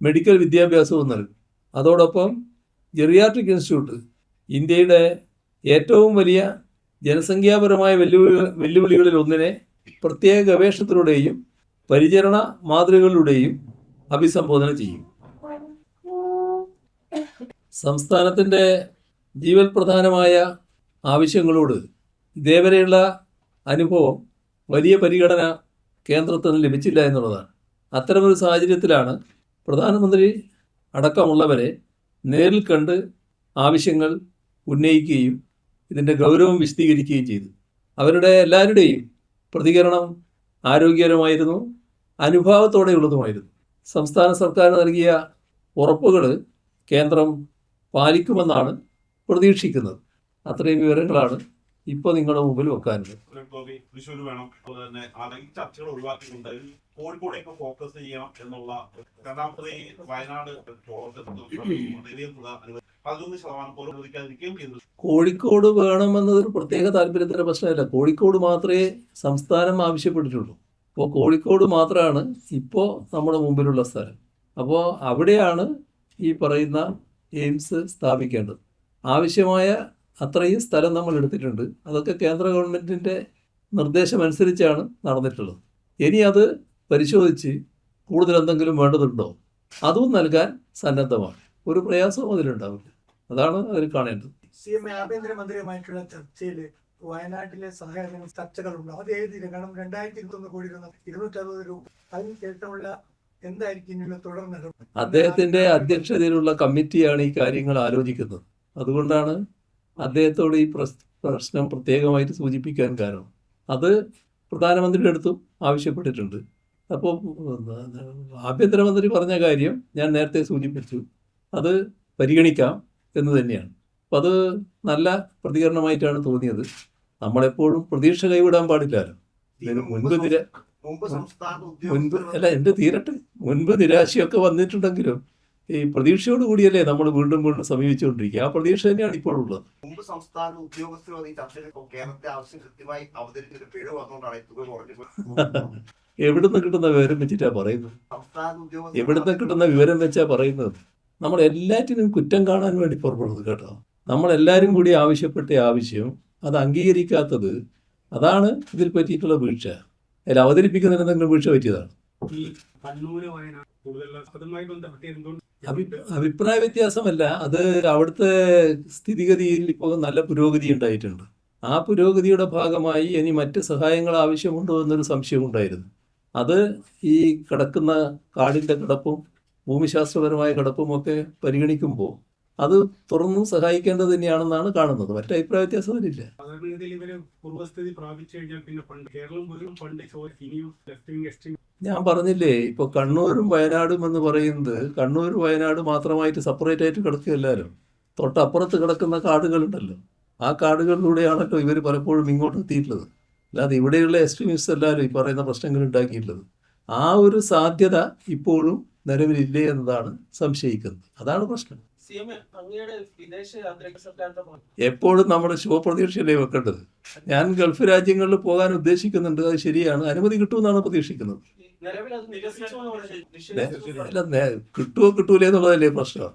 മെഡിക്കൽ വിദ്യാഭ്യാസവും നൽകും. അതോടൊപ്പം ജെറിയാട്രിക് ഇൻസ്റ്റിറ്റ്യൂട്ട് ഇന്ത്യയുടെ ഏറ്റവും വലിയ ജനസംഖ്യാപരമായ വെല്ലുവിളികളിൽ ഒന്നിനെ പ്രത്യേക ഗവേഷണത്തിലൂടെയും പരിചരണ മാതൃകകളിലൂടെയും അഭിസംബോധന ചെയ്യും. സംസ്ഥാനത്തിൻ്റെ ജീവൽ പ്രധാനമായ ആവശ്യങ്ങളോട് ഇതേവരെയുള്ള അനുഭവം വലിയ പരിഗണന കേന്ദ്രത്തിൽ നിന്ന് ലഭിച്ചില്ല എന്നുള്ളതാണ്. അത്തരമൊരു സാഹചര്യത്തിലാണ് പ്രധാനമന്ത്രി അടക്കമുള്ളവരെ നേരിൽ കണ്ട് ആവശ്യങ്ങൾ ഉന്നയിക്കുകയും ഇതിൻ്റെ ഗൗരവം വിശദീകരിക്കുകയും ചെയ്തു. അവരുടെ എല്ലാവരുടെയും പ്രതികരണം ആരോഗ്യകരമായിരുന്നു, അനുഭാവത്തോടെയുള്ളതുമായിരുന്നു. സംസ്ഥാന സർക്കാർ നൽകിയ ഉറപ്പുകൾ കേന്ദ്രം പാലിക്കുമെന്നാണ് പ്രതീക്ഷിക്കുന്നത്. അത്രയും വിവരങ്ങളാണ് ഇപ്പോൾ നിങ്ങളുടെ മുമ്പിൽ വെക്കാനുള്ളത്. തൃശ്ശൂർ വേണം, അതുപോലെ തന്നെ ഈ ചർച്ചകൾ ഒഴിവാക്കിക്കൊണ്ട് കോഴിക്കോടേക്ക് ഫോക്കസ് ചെയ്യണം എന്നുള്ള രണ്ടാമത്തെ വയനാട് കോഴിക്കോട് വേണമെന്നതൊരു പ്രത്യേക താല്പര്യത്തിൻ്റെ പ്രശ്നമല്ല. കോഴിക്കോട് മാത്രമേ സംസ്ഥാനം ആവശ്യപ്പെട്ടിട്ടുള്ളൂ. അപ്പോൾ കോഴിക്കോട് മാത്രമാണ് ഇപ്പോൾ നമ്മുടെ മുമ്പിലുള്ള സ്ഥലം. അപ്പോൾ അവിടെയാണ് ഈ പറയുന്ന എയിംസ് സ്ഥാപിക്കേണ്ടത്. ആവശ്യമായ അത്രയും സ്ഥലം നമ്മൾ എടുത്തിട്ടുണ്ട്. അതൊക്കെ കേന്ദ്ര ഗവൺമെൻറ്റിൻ്റെ നിർദ്ദേശമനുസരിച്ചാണ് നടന്നിട്ടുള്ളത്. ഇനി അത് പരിശോധിച്ച് കൂടുതൽ എന്തെങ്കിലും വേണ്ടതുണ്ടോ അതും നൽകാൻ സന്നദ്ധമാണ്. ഒരു പ്രയാസവും അതിലുണ്ടാവില്ല. അതാണ് അതിൽ കാണേണ്ടത്. ആഭ്യന്തരമന്ത്രിയുമായിട്ടുള്ള ചർച്ചയിൽ വയനാട്ടിലെ സഹായ ചർച്ചകളുണ്ട്. അത് ഏതില്ല, കാരണം 2021 കോടി 260 രൂപ അതിനുശേഷമുള്ള എന്തായിരിക്കും തുടർ നടപടി? അദ്ദേഹത്തിൻ്റെ അധ്യക്ഷതയിലുള്ള കമ്മിറ്റിയാണ് ഈ കാര്യങ്ങൾ ആലോചിക്കുന്നത്. അതുകൊണ്ടാണ് അദ്ദേഹത്തോട് ഈ പ്രശ്നം പ്രത്യേകമായിട്ട് സൂചിപ്പിക്കാൻ കാരണം. അത് പ്രധാനമന്ത്രിയുടെ അടുത്തും ആവശ്യപ്പെട്ടിട്ടുണ്ട്. അപ്പോൾ ആഭ്യന്തരമന്ത്രി പറഞ്ഞ കാര്യം ഞാൻ നേരത്തെ സൂചിപ്പിച്ചു. അത് പരിഗണിക്കാം എന്ന് തന്നെയാണ്. അപ്പോൾ അത് നല്ല പ്രതികരണമായിട്ടാണ് തോന്നിയത്. നമ്മളെപ്പോഴും പ്രതീക്ഷ കൈവിടാൻ പാടില്ലല്ലോ. എൻ്റെ തീരട്ടെ, മുൻപ് നിരാശയൊക്കെ വന്നിട്ടുണ്ടെങ്കിലും ഈ പ്രതീക്ഷയോട് കൂടിയല്ലേ നമ്മൾ വീണ്ടും വീണ്ടും സമീപിച്ചുകൊണ്ടിരിക്കുക. ആ പ്രതീക്ഷ തന്നെയാണ് ഇപ്പോഴുള്ളത്. മുമ്പ് സംസ്ഥാന ഉദ്യോഗസ്ഥരും ഈ ചർച്ചയിൽ കേരളത്തെ ആവശ്യം കൃത്യമായി അവതരിപ്പിച്ച പിഴവ് വന്നുകൊണ്ടാണ് തുക കുറഞ്ഞത്. എവിടുന്ന് കിട്ടുന്ന വിവരം വെച്ചിട്ടാ പറയുന്നത്? സംസ്ഥാന ഉദ്യോഗസ്ഥർ എവിടുന്ന് കിട്ടുന്ന വിവരം വെച്ചാ പറയുന്നത്? നമ്മൾ എല്ലാറ്റിനും കുറ്റം കാണാൻ വേണ്ടി പുറപ്പെടുന്നത് കേട്ടോ. നമ്മളെല്ലാവരും കൂടി ആവശ്യപ്പെട്ട ആവശ്യം അത് അംഗീകരിക്കാത്തത്, അതാണ് ഇതിൽ പറ്റിയിട്ടുള്ള വീഴ്ച. അതിൽ അവതരിപ്പിക്കുന്നതിന് എന്തെങ്കിലും വീഴ്ച പറ്റിയതാണ്. അഭിപ്രായ വ്യത്യാസമല്ല, അത് അവിടുത്തെ സ്ഥിതിഗതിയിൽ ഇപ്പോൾ നല്ല പുരോഗതി ഉണ്ടായിട്ടുണ്ട്. ആ പുരോഗതിയുടെ ഭാഗമായി ഇനി മറ്റ് സഹായങ്ങൾ ആവശ്യമുണ്ടോ എന്നൊരു സംശയം ഉണ്ടായിരുന്നു. അത് ഈ കിടക്കുന്ന കാടിൻ്റെ കിടപ്പും ഭൂമിശാസ്ത്രപരമായ കിടപ്പുമൊക്കെ പരിഗണിക്കുമ്പോൾ അത് തുറന്നു സഹായിക്കേണ്ടത് തന്നെയാണെന്നാണ് കാണുന്നത്. മറ്റു അഭിപ്രായ വ്യത്യാസം അതിലില്ല. ഞാൻ പറഞ്ഞില്ലേ, ഇപ്പോൾ കണ്ണൂരും വയനാടും എന്ന് പറയുന്നത് കണ്ണൂർ വയനാട് മാത്രമായിട്ട് സെപ്പറേറ്റ് ആയിട്ട് കിടക്കുകയല്ലോ. തൊട്ടപ്പുറത്ത് കിടക്കുന്ന കാടുകളുണ്ടല്ലോ, ആ കാടുകളിലൂടെയാണല്ലോ ഇവർ പലപ്പോഴും ഇങ്ങോട്ട് എത്തിയിട്ടുള്ളത്. അല്ലാതെ ഇവിടെയുള്ള എക്സ്ട്രീമിസ്റ്റ് എല്ലാവരും ഈ പറയുന്ന പ്രശ്നങ്ങൾ ഉണ്ടാക്കിയിട്ടുള്ളത്. ആ ഒരു സാധ്യത ഇപ്പോഴും നിലവിലില്ലേ എന്നതാണ് സംശയിക്കുന്നത്. അതാണ് പ്രശ്നം. എപ്പോഴും നമ്മൾ ശുഭപ്രതീക്ഷയല്ലേ വെക്കേണ്ടത്. ഞാൻ ഗൾഫ് രാജ്യങ്ങളിൽ പോകാൻ ഉദ്ദേശിക്കുന്നുണ്ട്, അത് ശരിയാണ്. അനുമതി കിട്ടുമെന്നാണ് പ്രതീക്ഷിക്കുന്നത്. അല്ല, കിട്ടുമോ കിട്ടൂലേ എന്നുള്ളതല്ലേ പ്രശ്നം.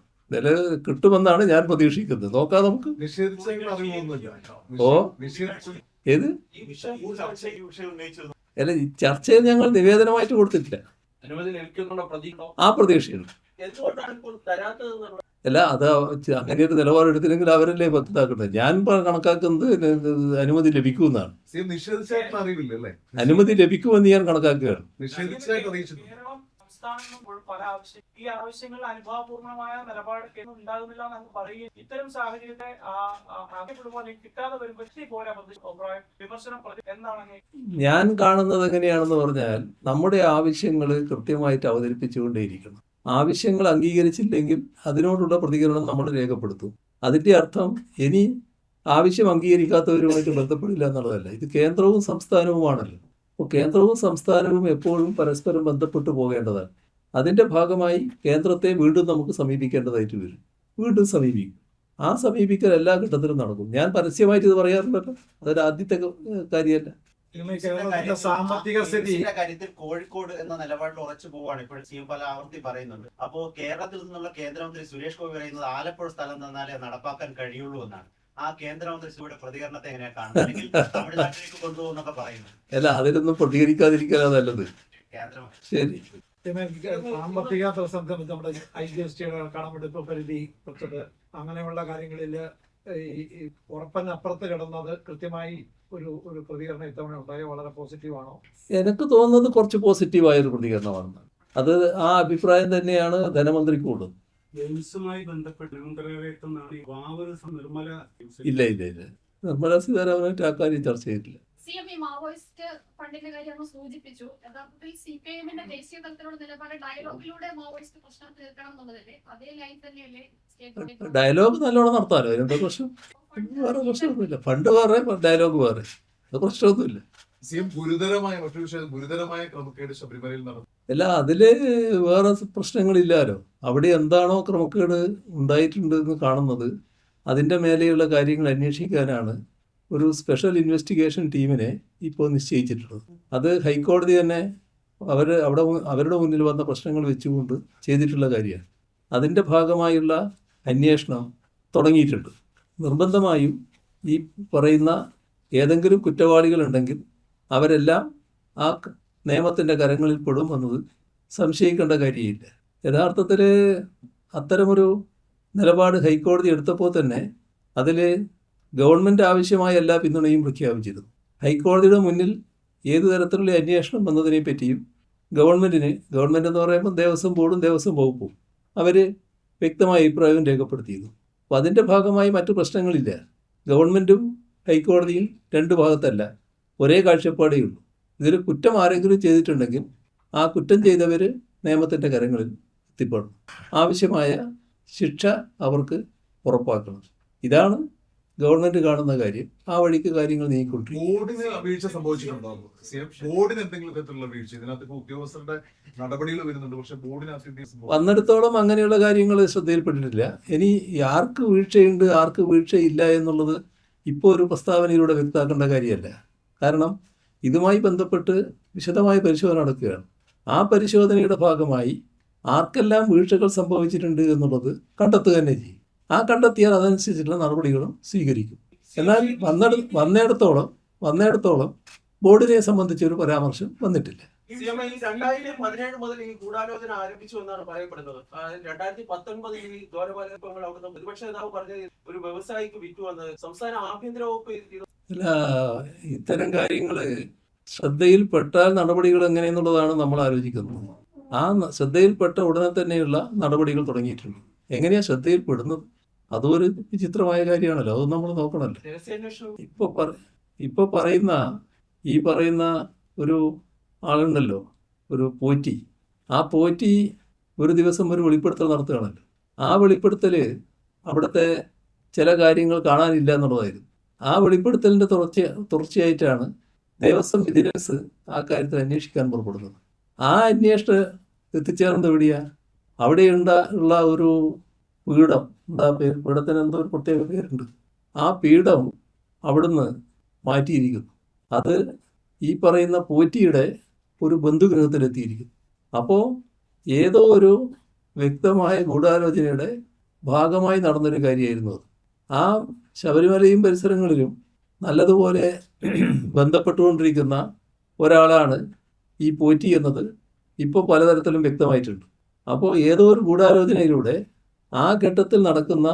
കിട്ടുമെന്നാണ് ഞാൻ പ്രതീക്ഷിക്കുന്നത്. നോക്കാം നമുക്ക്. ഓ, ഏത് അല്ല, ഈ ചർച്ചയിൽ ഞങ്ങൾ നിവേദനമായിട്ട് കൊടുത്തിട്ടില്ല. ആ പ്രതീക്ഷയുണ്ട്. അല്ല, അത് അങ്ങനെ ഒരു നിലപാടെടുത്തില്ലെങ്കിൽ അവരല്ലേ പത്താക്കുന്നത്. ഞാൻ കണക്കാക്കുന്നത് അനുമതി ലഭിക്കുമെന്നാണ്. അനുമതി ലഭിക്കുമെന്ന് ഞാൻ കണക്കാക്കുകയാണ്. ഈ ആവശ്യങ്ങളിൽ അനുഭാവപൂർണമായ നിലപാട് ഉണ്ടാകുന്നില്ല എന്ന് പറയുകയും ഇത്തരം സാഹചര്യത്തെ കിട്ടാതെ വരുമ്പോൾ വിമർശനം എന്താണ് ഞാൻ കാണുന്നത് എങ്ങനെയാണെന്ന് പറഞ്ഞാൽ, നമ്മുടെ ആവശ്യങ്ങൾ കൃത്യമായിട്ട് അവതരിപ്പിച്ചുകൊണ്ടേയിരിക്കണം. ആവശ്യങ്ങൾ അംഗീകരിച്ചില്ലെങ്കിൽ അതിനോടുള്ള പ്രതികരണം നമ്മൾ രേഖപ്പെടുത്തും. അതിൻ്റെ അർത്ഥം ഇനി ആവശ്യം അംഗീകരിക്കാത്തവരുമായിട്ട് ബന്ധപ്പെടില്ല എന്നുള്ളതല്ല. ഇത് കേന്ദ്രവും സംസ്ഥാനവുമാണല്ലോ. അപ്പോൾ കേന്ദ്രവും സംസ്ഥാനവും എപ്പോഴും പരസ്പരം ബന്ധപ്പെട്ടു പോകേണ്ടതാണ്. അതിൻ്റെ ഭാഗമായി കേന്ദ്രത്തെ വീണ്ടും നമുക്ക് സമീപിക്കേണ്ടതായിട്ട് വരും. വീണ്ടും സമീപിക്കും. ആ സമീപിക്കൽ എല്ലാ ഘട്ടത്തിലും നടക്കും. ഞാൻ പരസ്യമായിട്ട് ഇത് പറയാറുണ്ടല്ലോ, അതൊരു ആദ്യത്തെ കാര്യമല്ല. സാമ്പത്തിക സ്ഥിതി കാര്യത്തിൽ കോഴിക്കോട് എന്ന നിലപാടിൽ ഉറച്ചു പോവാണ് ഇപ്പോൾ സി എം പല ആവർത്തി പറയുന്നുണ്ട്. അപ്പോ കേരളത്തിൽ നിന്നുള്ള കേന്ദ്രമന്ത്രി സുരേഷ് ഗോപി പറയുന്നത് ആലപ്പുഴ സ്ഥലം തന്നാലേ നടപ്പാക്കാൻ കഴിയുള്ളൂ എന്നാണ്. ആ കേന്ദ്രമന്ത്രിയുടെ പ്രതികരണത്തെ എങ്ങനെയാ കാണുന്നത്? അല്ലെങ്കിൽ തമിഴ്നാട്ടിലേക്ക് കൊണ്ടുപോകുന്നൊക്കെ പറയുന്നു. അല്ല, അതിലൊന്നും പ്രതികരിക്കാതിരിക്കാനാണ് നല്ലത്. ശരി. സാമ്പത്തിക പ്രതിസന്ധി, നമ്മുടെ IGST കടമെടുപ്പ് പരിധി അങ്ങനെയുള്ള കാര്യങ്ങളിൽ ഈ ഉറപ്പിനപ്പുറത്ത് കിടന്നത് കൃത്യമായി ഒരു പ്രതികരണം ഇത്തവണ ഉണ്ടായോ? വളരെ പോസിറ്റീവാണോ? എനിക്ക് തോന്നുന്നത് കുറച്ച് പോസിറ്റീവായൊരു പ്രതികരണമാണ്. അത് ആ അഭിപ്രായം തന്നെയാണ് ധനമന്ത്രിക്കുള്ളത്. ഇല്ല, നിർമ്മല സീതാരാമനായിട്ട് ആ കാര്യം ചർച്ച ചെയ്തിട്ടില്ല. മാവോയിസ്റ്റ് ഫണ്ടിന്റെ കാര്യമാണ് സൂചിപ്പിച്ചു. യഥാർത്ഥത്തിൽ CPIM-ന്റെ ദേശീയ തലത്തിലുള്ള നിലപാട് ഡയലോഗിലൂടെ മാവോയിസ്റ്റ് പ്രശ്നം തീർക്കണം എന്നുള്ളതല്ലേ? അതേ ലൈൻ തന്നെയല്ലേ ഡയലോഗ് നല്ലോണം നടത്താലോ, അതിനെന്താ പ്രശ്നം? വേറെ പ്രശ്നമൊന്നുമില്ല. ഫണ്ട് വേറെ, ഡയലോഗ് വേറെ, അത് പ്രശ്നമൊന്നുമില്ല. ഗുരുതരമായ ക്രമക്കേട് ശബരിമലയിൽ നടന്നു. അല്ല, അതില് വേറെ പ്രശ്നങ്ങളില്ലാലോ. അവിടെ എന്താണോ ക്രമക്കേട് ഉണ്ടായിട്ടുണ്ട് എന്ന് കാണുന്നത്, അതിൻ്റെ മേലെയുള്ള കാര്യങ്ങൾ അന്വേഷിക്കാനാണ് ഒരു സ്പെഷ്യൽ ഇൻവെസ്റ്റിഗേഷൻ ടീമിനെ ഇപ്പോൾ നിശ്ചയിച്ചിട്ടുള്ളത്. അത് ഹൈക്കോടതി തന്നെ അവരുടെ മുന്നിൽ വന്ന പ്രശ്നങ്ങൾ വെച്ചുകൊണ്ട് ചെയ്തിട്ടുള്ള കാര്യമാണ്. അതിൻ്റെ ഭാഗമായുള്ള അന്വേഷണം തുടങ്ങിയിട്ടുണ്ട്. നിർബന്ധമായും ഈ പറയുന്ന ഏതെങ്കിലും കുറ്റവാളികളുണ്ടെങ്കിൽ അവരെല്ലാം ആ നിയമത്തിൻ്റെ കരങ്ങളിൽ പെടും എന്നത് സംശയിക്കേണ്ട കാര്യമില്ല. യഥാർത്ഥത്തിൽ അത്തരമൊരു നിലപാട് ഹൈക്കോടതി എടുത്തപ്പോൾ തന്നെ അതിൽ ഗവൺമെൻറ് ആവശ്യമായ എല്ലാ പിന്തുണയും പ്രഖ്യാപിച്ചിരുന്നു. ഹൈക്കോടതിയുടെ മുന്നിൽ ഏതു തരത്തിലുള്ള അന്വേഷണം വന്നതിനെ പറ്റിയും ഗവൺമെൻറ് എന്ന് പറയുമ്പോൾ ദേവസ്വം ബോർഡും ദേവസ്വം വകുപ്പും അവർ വ്യക്തമായ അഭിപ്രായം രേഖപ്പെടുത്തിയിരുന്നു. അപ്പോൾ അതിൻ്റെ ഭാഗമായി മറ്റു പ്രശ്നങ്ങളില്ല. ഗവൺമെൻറ്റും ഹൈക്കോടതിയും രണ്ട് ഭാഗത്തല്ല, ഒരേ കാഴ്ചപ്പാടേ ഉള്ളൂ. ഇതിൽ കുറ്റം ആരെങ്കിലും ചെയ്തിട്ടുണ്ടെങ്കിൽ ആ കുറ്റം ചെയ്തവർ നിയമത്തിൻ്റെ കരങ്ങളിൽ എത്തിപ്പെടണം. ആവശ്യമായ ശിക്ഷ അവർക്ക് ഉറപ്പാക്കണം. ഇതാണ് ഗവൺമെൻറ് കാണുന്ന കാര്യം. ആ വഴിക്ക് കാര്യങ്ങൾ നീങ്ങിക്കൊണ്ടിരിക്കും. ബോർഡിന് വീഴ്ച സംഭവിച്ചിട്ടുണ്ടോ? ബോർഡിന് എന്തെങ്കിലും തരത്തിലുള്ള വീഴ്ച ഇതിനകത്ത് ഇപ്പോൾ ഉദ്യോഗസ്ഥരുടെ നടപടികൾ വരുന്നുണ്ട്, പക്ഷെ ബോർഡിനകത്ത് എന്തെങ്കിലും സംഭവിച്ചിട്ടുണ്ടോ? വന്നിടത്തോളം അങ്ങനെയുള്ള കാര്യങ്ങൾ ശ്രദ്ധയിൽപ്പെട്ടിട്ടില്ല. ഇനി ആർക്ക് വീഴ്ചയുണ്ട് ആർക്ക് വീഴ്ചയില്ല എന്നുള്ളത് ഇപ്പോൾ ഒരു പ്രസ്താവനയിലൂടെ വ്യക്തമാക്കേണ്ട കാര്യമല്ല. കാരണം ഇതുമായി ബന്ധപ്പെട്ട് വിശദമായ പരിശോധന നടക്കുകയാണ്. ആ പരിശോധനയുടെ ഭാഗമായി ആർക്കെല്ലാം വീഴ്ചകൾ സംഭവിച്ചിട്ടുണ്ട് എന്നുള്ളത് കണ്ടെത്തുക തന്നെ ചെയ്യും. ആ കണ്ടെത്തിയാൽ അതനുസരിച്ചുള്ള നടപടികളും സ്വീകരിക്കും. എന്നാൽ വന്നിടത്തോളം ബോർഡിനെ സംബന്ധിച്ച് ഒരു പരാമർശം വന്നിട്ടില്ല. ഈ 2017 മുതൽ ഈ ഗൂഢാലോചന ആരംഭിച്ചു എന്നാണ് പറയപ്പെടുന്നത്. 2019 ഈ ദ്വാരപാലകങ്ങൾ അവിടുന്ന് പ്രതിപക്ഷ നേതാവ് പറഞ്ഞത് ഒരു വ്യവസായിക്ക് വിറ്റു വന്നത് സംസ്ഥാന ആഭ്യന്തര വകുപ്പ് അല്ല, ഇത്തരം കാര്യങ്ങൾ ശ്രദ്ധയിൽപ്പെട്ടാൽ നടപടികൾ എങ്ങനെയെന്നുള്ളതാണ് നമ്മൾ ആലോചിക്കുന്നത്. ആ ശ്രദ്ധയിൽപ്പെട്ട ഉടനെ തന്നെയുള്ള നടപടികൾ തുടങ്ങിയിട്ടുണ്ട്. എങ്ങനെയാണ് ശ്രദ്ധയിൽപ്പെടുന്നത്? അതൊരു വിചിത്രമായ കാര്യമാണല്ലോ. അത് നമ്മൾ നോക്കണമല്ലോ. രഹസ്യാന്വേഷണം ഇപ്പോൾ പറയുന്ന ഒരു ആളുണ്ടല്ലോ, ഒരു പോറ്റി. ആ പോറ്റി ഒരു ദിവസം ഒരു വെളിപ്പെടുത്തൽ നടത്തുകയാണല്ലോ. ആ വെളിപ്പെടുത്തൽ അവിടുത്തെ ചില കാര്യങ്ങൾ കാണാനില്ല എന്നുള്ളതായിരുന്നു. ആ വെളിപ്പെടുത്തലിൻ്റെ തുടർച്ചയായിട്ടാണ് ദേവസ്വം വിജിലൻസ് ആ കാര്യത്തിൽ അന്വേഷിക്കാൻ പുറപ്പെടുന്നത്. ആ അന്വേഷണം എത്തിച്ചേർന്നത് എവിടെയാണ്? ഉള്ള ഒരു പീഠം, പീഠത്തിന് എന്തോ ഒരു പ്രത്യേക പേരുണ്ട്. ആ പീഠം അവിടുന്ന് മാറ്റിയിരിക്കുന്നു. അത് ഈ പറയുന്ന പോറ്റിയുടെ ഒരു ബന്ധുഗൃഹത്തിലെത്തിയിരിക്കുന്നു. അപ്പോൾ ഏതോ ഒരു വ്യക്തമായ ഗൂഢാലോചനയുടെ ഭാഗമായി നടന്നൊരു കാര്യമായിരുന്നു അത്. ആ ശബരിമലയും പരിസരങ്ങളിലും നല്ലതുപോലെ ബന്ധപ്പെട്ടുകൊണ്ടിരിക്കുന്ന ഒരാളാണ് ഈ പോറ്റി എന്നത് ഇപ്പോൾ പലതരത്തിലും വ്യക്തമായിട്ടുണ്ട്. അപ്പോൾ ഏതോ ഒരു ഗൂഢാലോചനയിലൂടെ ആ ഘട്ടത്തിൽ നടക്കുന്ന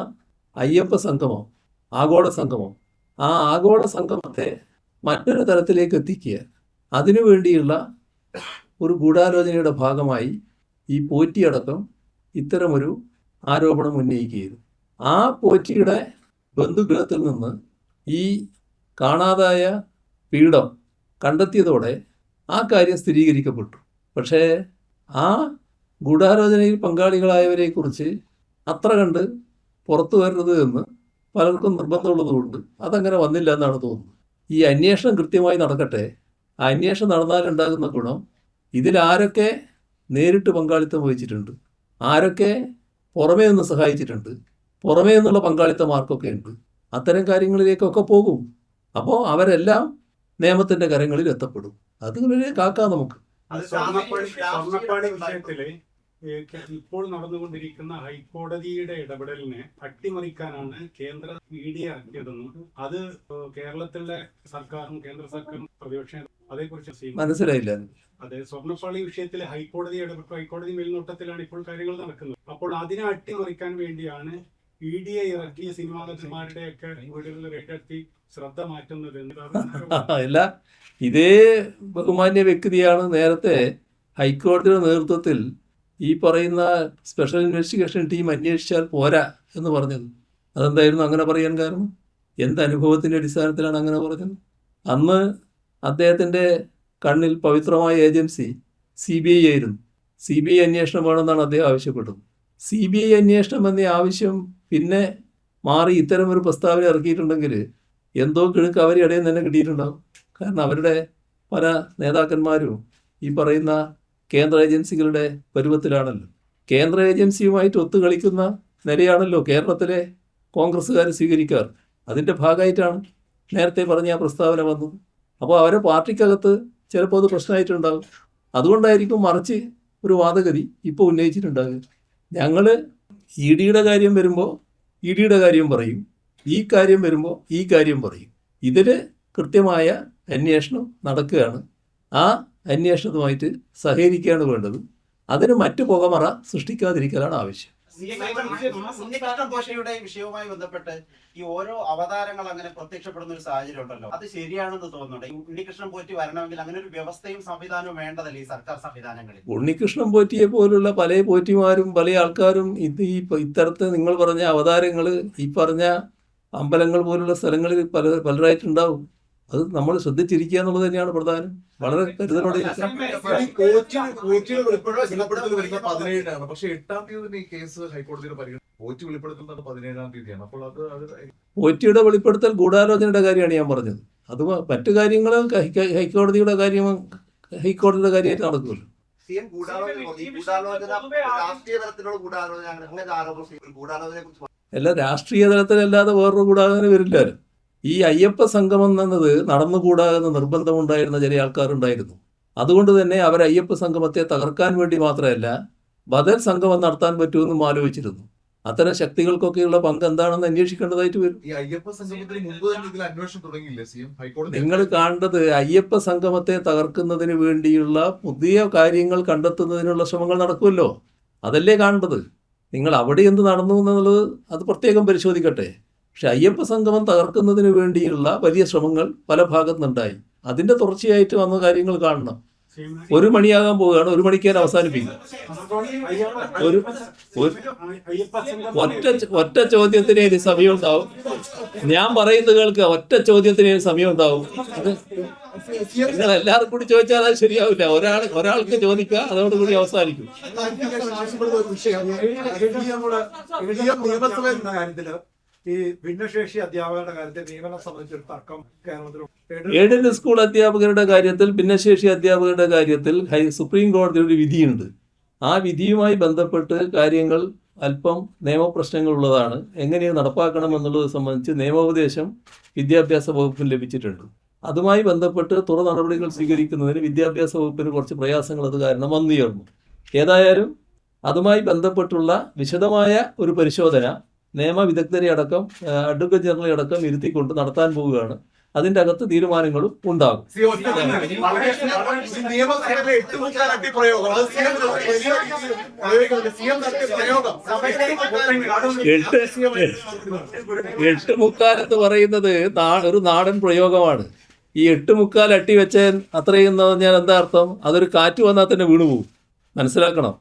അയ്യപ്പ സംഗമം, ആഗോള സംഗമം, ആ ആഗോള സംഗമത്തെ മറ്റൊരു തലത്തിലേക്ക് എത്തിക്കുക, അതിനുവേണ്ടിയുള്ള ഒരു ഗൂഢാലോചനയുടെ ഭാഗമായി ഈ പോറ്റിയടക്കം ഇത്തരമൊരു ആരോപണം ഉന്നയിക്കുകയായിരുന്നു. ആ പോറ്റിയുടെ ബന്ധുഗൃഹത്തിൽ നിന്ന് ഈ കാണാതായ പീഠം കണ്ടെത്തിയതോടെ ആ കാര്യം സ്ഥിരീകരിക്കപ്പെട്ടു. പക്ഷേ ആ ഗൂഢാലോചനയിൽ പങ്കാളികളായവരെക്കുറിച്ച് അത്ര കണ്ട് പുറത്തു വരരുത് എന്ന് പലർക്കും നിർബന്ധമുള്ളതുകൊണ്ട് അതങ്ങനെ വന്നില്ല എന്നാണ് തോന്നുന്നത്. ഈ അന്വേഷണം കൃത്യമായി നടക്കട്ടെ. ആ അന്വേഷണം നടന്നാലുണ്ടാകുന്ന ഗുണം, ഇതിലാരൊക്കെ നേരിട്ട് പങ്കാളിത്തം വഹിച്ചിട്ടുണ്ട്, ആരൊക്കെ പുറമേ നിന്ന് സഹായിച്ചിട്ടുണ്ട്, പുറമേ നിന്നുള്ള പങ്കാളിത്തം ആർക്കൊക്കെ ഉണ്ട്, അത്തരം കാര്യങ്ങളിലേക്കൊക്കെ പോകും. അപ്പോൾ അവരെല്ലാം നിയമത്തിൻ്റെ കരങ്ങളിൽ എത്തപ്പെടും. അത് വരെ കാക്കാം നമുക്ക്. സ്വർണ്ണപ്പാടി വിഷയത്തില് ഇപ്പോൾ നടന്നുകൊണ്ടിരിക്കുന്ന ഹൈക്കോടതിയുടെ ഇടപെടലിനെ അട്ടിമറിക്കാനാണ് കേന്ദ്ര ഇഡി ഇറക്കിയതെന്നും അത് കേരളത്തിലെ സർക്കാരും കേന്ദ്ര സർക്കാരും പ്രതിപക്ഷ അതേക്കുറിച്ച് മനസ്സിലായില്ല. അതെ, സ്വർണ്ണപ്പാളി വിഷയത്തിൽ ഹൈക്കോടതി ഇടപെട്ടു. ഹൈക്കോടതി മേൽനോട്ടത്തിലാണ് ഇപ്പോൾ കാര്യങ്ങൾ നടക്കുന്നത്. അപ്പോൾ അതിനെ അട്ടിമറിക്കാൻ വേണ്ടിയാണ് ഇഡിയെ ഇറക്കിയ സിനിമാ നടന്മാരുടെയൊക്കെ വീടുകളിൽ റെയ്ഡെടുത്തി ശ്രദ്ധ മാറ്റുന്നത്. അല്ല, ഇതേ ബഹുമാന്യ വ്യക്തിയാണ് നേരത്തെ ഹൈക്കോടതിയുടെ നേതൃത്വത്തിൽ ഈ പറയുന്ന സ്പെഷ്യൽ ഇൻവെസ്റ്റിഗേഷൻ ടീം അന്വേഷിച്ചാൽ പോരാ എന്ന് പറഞ്ഞത്. അതെന്തായിരുന്നു അങ്ങനെ പറയാൻ കാരണം? എന്ത് അനുഭവത്തിൻ്റെ അടിസ്ഥാനത്തിലാണ് അങ്ങനെ പറഞ്ഞത്? അന്ന് അദ്ദേഹത്തിൻ്റെ കണ്ണിൽ പവിത്രമായ ഏജൻസി CBI ആയിരുന്നു. CBI അന്വേഷണം വേണമെന്നാണ് അദ്ദേഹം ആവശ്യപ്പെട്ടത്. CBI അന്വേഷണം എന്ന ആവശ്യം പിന്നെ മാറി ഇത്തരമൊരു പ്രസ്താവന ഇറക്കിയിട്ടുണ്ടെങ്കിൽ എന്തോ കിഴക്ക് അവരുടെ ഇടയിൽ തന്നെ കിട്ടിയിട്ടുണ്ടാകും. കാരണം അവരുടെ പല നേതാക്കന്മാരും ഈ പറയുന്ന കേന്ദ്ര ഏജൻസികളുടെ പരുവത്തിലാണല്ലോ. കേന്ദ്ര ഏജൻസിയുമായിട്ട് ഒത്തുകളിക്കുന്ന നിലയാണല്ലോ കേരളത്തിലെ കോൺഗ്രസ്സുകാർ സ്വീകരിക്കാറ്. അതിൻ്റെ ഭാഗമായിട്ടാണ് നേരത്തെ പറഞ്ഞ ആ പ്രസ്താവന വന്നത്. അപ്പോൾ അവരെ പാർട്ടിക്കകത്ത് ചിലപ്പോൾ അത് പ്രശ്നമായിട്ടുണ്ടാകും. അതുകൊണ്ടായിരിക്കും മറിച്ച് ഒരു വാദഗതി ഇപ്പോൾ ഉന്നയിച്ചിട്ടുണ്ടാകുക. ഞങ്ങൾ ഇഡിയുടെ കാര്യം വരുമ്പോൾ ഇഡിയുടെ കാര്യം പറയും, ഈ കാര്യം വരുമ്പോൾ ഈ കാര്യം പറയും. ഇതിൽ കൃത്യമായ അന്വേഷണം നടക്കുകയാണ്. ആ അന്വേഷണവുമായിട്ട് സഹകരിക്കുകയാണ് വേണ്ടത്. അതിന് മറ്റു പുകമറ സൃഷ്ടിക്കാതിരിക്കലാണ് ആവശ്യം. ഉണ്ണികൃഷ്ണൻ പോറ്റിയുടെ വിഷയവുമായി ബന്ധപ്പെട്ട് ഈ ഓരോ അവതാരങ്ങൾ അങ്ങനെ പ്രത്യക്ഷപ്പെടുന്ന ഒരു സാഹചര്യം ഉണ്ടല്ലോ, അത് ശരിയാണെന്ന് തോന്നുന്നുണ്ട്. ഈ ഉണ്ണികൃഷ്ണൻ പോറ്റി വരണമെങ്കിൽ അങ്ങനെ ഒരു വ്യവസ്ഥയും സംവിധാനവും വേണ്ടതല്ലേ ഈ സർക്കാർ സംവിധാനങ്ങളിൽ? ഉണ്ണികൃഷ്ണൻ പോറ്റിയെ പോലുള്ള പല പോറ്റിമാരും പല ആൾക്കാരും ഇത്തരത്തിൽ നിങ്ങൾ പറഞ്ഞ അവതാരങ്ങൾ ഈ പറഞ്ഞ അമ്പലങ്ങൾ പോലുള്ള സ്ഥലങ്ങളിൽ പലരായിട്ടുണ്ടാവും. അത് നമ്മൾ ശ്രദ്ധിച്ചിരിക്കുക എന്നുള്ളത് തന്നെയാണ് പ്രധാനം. വളരെ കരുതലോടെ ഇരിക്കുക. കോച്ചിയുടെ വെളിപ്പെടുത്തൽ വരുന്ന 17-നാണ്. പക്ഷെ 8-ാം തീയതി ഈ കേസ് ഹൈക്കോടതിയുടെ പരിഗണന. കോച്ച് വെളിപ്പെടുത്തുന്നത് 17-ാം തീയതിയാണ്. അപ്പോൾ അത് പോറ്റിയുടെ വെളിപ്പെടുത്തൽ ഗൂഢാലോചനയുടെ കാര്യമാണ് ഞാൻ പറഞ്ഞത്. അത് മറ്റു കാര്യങ്ങൾ ഹൈക്കോടതിയുടെ കാര്യമായിട്ട് നടക്കുമല്ലോ. അല്ല, രാഷ്ട്രീയ തലത്തിലല്ലാതെ വേറൊരു ഗൂഢാലോചന വരില്ലാലും ഈ അയ്യപ്പ സംഗമം എന്നത് നടന്നുകൂടാകുന്ന നിർബന്ധമുണ്ടായിരുന്ന ചില ആൾക്കാരുണ്ടായിരുന്നു. അതുകൊണ്ട് തന്നെ അവർ അയ്യപ്പ സംഗമത്തെ തകർക്കാൻ വേണ്ടി മാത്രമല്ല ബദൽ സംഗമം നടത്താൻ പറ്റുമെന്നും ആലോചിച്ചിരുന്നു. അത്തരം ശക്തികൾക്കൊക്കെയുള്ള പങ്ക് എന്താണെന്ന് അന്വേഷിക്കേണ്ടതായിട്ട് വരും. ഈ അയ്യപ്പ സംഗമത്തിന് മുമ്പ് തന്നെ ഇതിൽ അന്വേഷണം തുടങ്ങിയില്ലേ സിഎം? ഹൈക്കോടതി നിങ്ങൾ കാണേണ്ടത് അയ്യപ്പ സംഗമത്തെ തകർക്കുന്നതിന് വേണ്ടിയുള്ള പുതിയ കാര്യങ്ങൾ കണ്ടെത്തുന്നതിനുള്ള ശ്രമങ്ങൾ നടക്കുമല്ലോ, അതല്ലേ കാണേണ്ടത്. നിങ്ങൾ അവിടെ എന്ത് നടന്നു എന്നുള്ളത് അത് പ്രത്യേകം പരിശോധിക്കട്ടെ. പക്ഷെ അയ്യപ്പ സംഗമം തകർക്കുന്നതിന് വേണ്ടിയുള്ള വലിയ ശ്രമങ്ങൾ പല ഭാഗത്തുനിന്നുണ്ടായി. അതിന്റെ തുടർച്ചയായിട്ട് വന്ന കാര്യങ്ങൾ കാണണം. 1 മണിയാകാൻ പോവുകയാണ്, 1 മണിക്ക് ഞാൻ അവസാനിപ്പിക്കും. ഒറ്റ ചോദ്യത്തിന് ഇനി സമയം ഉണ്ടാവും. ഞാൻ പറയുന്നത് കേൾക്കുക, ഒറ്റ ചോദ്യത്തിന് ഇനി സമയം ഉണ്ടാവും. അത് നിങ്ങൾ എല്ലാവരും കൂടി ചോദിച്ചാൽ അത് ശരിയാവില്ല. ഒരാൾക്ക് ചോദിക്കുക, അതോടുകൂടി അവസാനിക്കും. നിയമസഭ കാര്യത്തില് ഈ ഭിന്നശേഷി അധ്യാപകരുടെ കാര്യത്തിൽ നിയമനം സംബന്ധിച്ചൊരു തർക്കം കേരളത്തിലുണ്ട്. എയ്ഡഡ് സ്കൂൾ അധ്യാപകരുടെ കാര്യത്തിൽ, ഭിന്നശേഷി അധ്യാപകരുടെ കാര്യത്തിൽ സുപ്രീം കോടതിയുടെ ഒരു വിധിയുണ്ട്. ആ വിധിയുമായി ബന്ധപ്പെട്ട് കാര്യങ്ങൾ അല്പം നിയമപ്രശ്നങ്ങളുള്ളതാണ്. എങ്ങനെ നടപ്പാക്കണം എന്നുള്ളത് സംബന്ധിച്ച് നിയമോപദേശം വിദ്യാഭ്യാസ വകുപ്പിന് ലഭിച്ചിട്ടുണ്ട്. അതുമായി ബന്ധപ്പെട്ട് തുടർ നടപടികൾ സ്വീകരിക്കുന്നതിന് വിദ്യാഭ്യാസ വകുപ്പിന് കുറച്ച് പ്രയാസങ്ങൾ അത് കാരണം വന്നുയർന്നു. ഏതായാലും അതുമായി ബന്ധപ്പെട്ടുള്ള വിശദമായ ഒരു പരിശോധന നിയമവിദഗ്ധരെ അടക്കം അഡ്വക്കേറ്റ് ജനറലെ അടക്കം ഇരുത്തിക്കൊണ്ട് നടത്താൻ പോവുകയാണ്. അതിൻ്റെ അകത്ത് തീരുമാനങ്ങളും ഉണ്ടാകും. എട്ട് മുക്കാൽ എന്ന് പറയുന്നത് ഒരു നാടൻ പ്രയോഗമാണ്. ഈ 8 അട്ടി വെച്ചാൽ അത്രയും പറഞ്ഞാൽ എന്താ അർത്ഥം? അതൊരു കാറ്റ് വന്നാൽ തന്നെ വീണുപോകും. മനസ്സിലാക്കണം.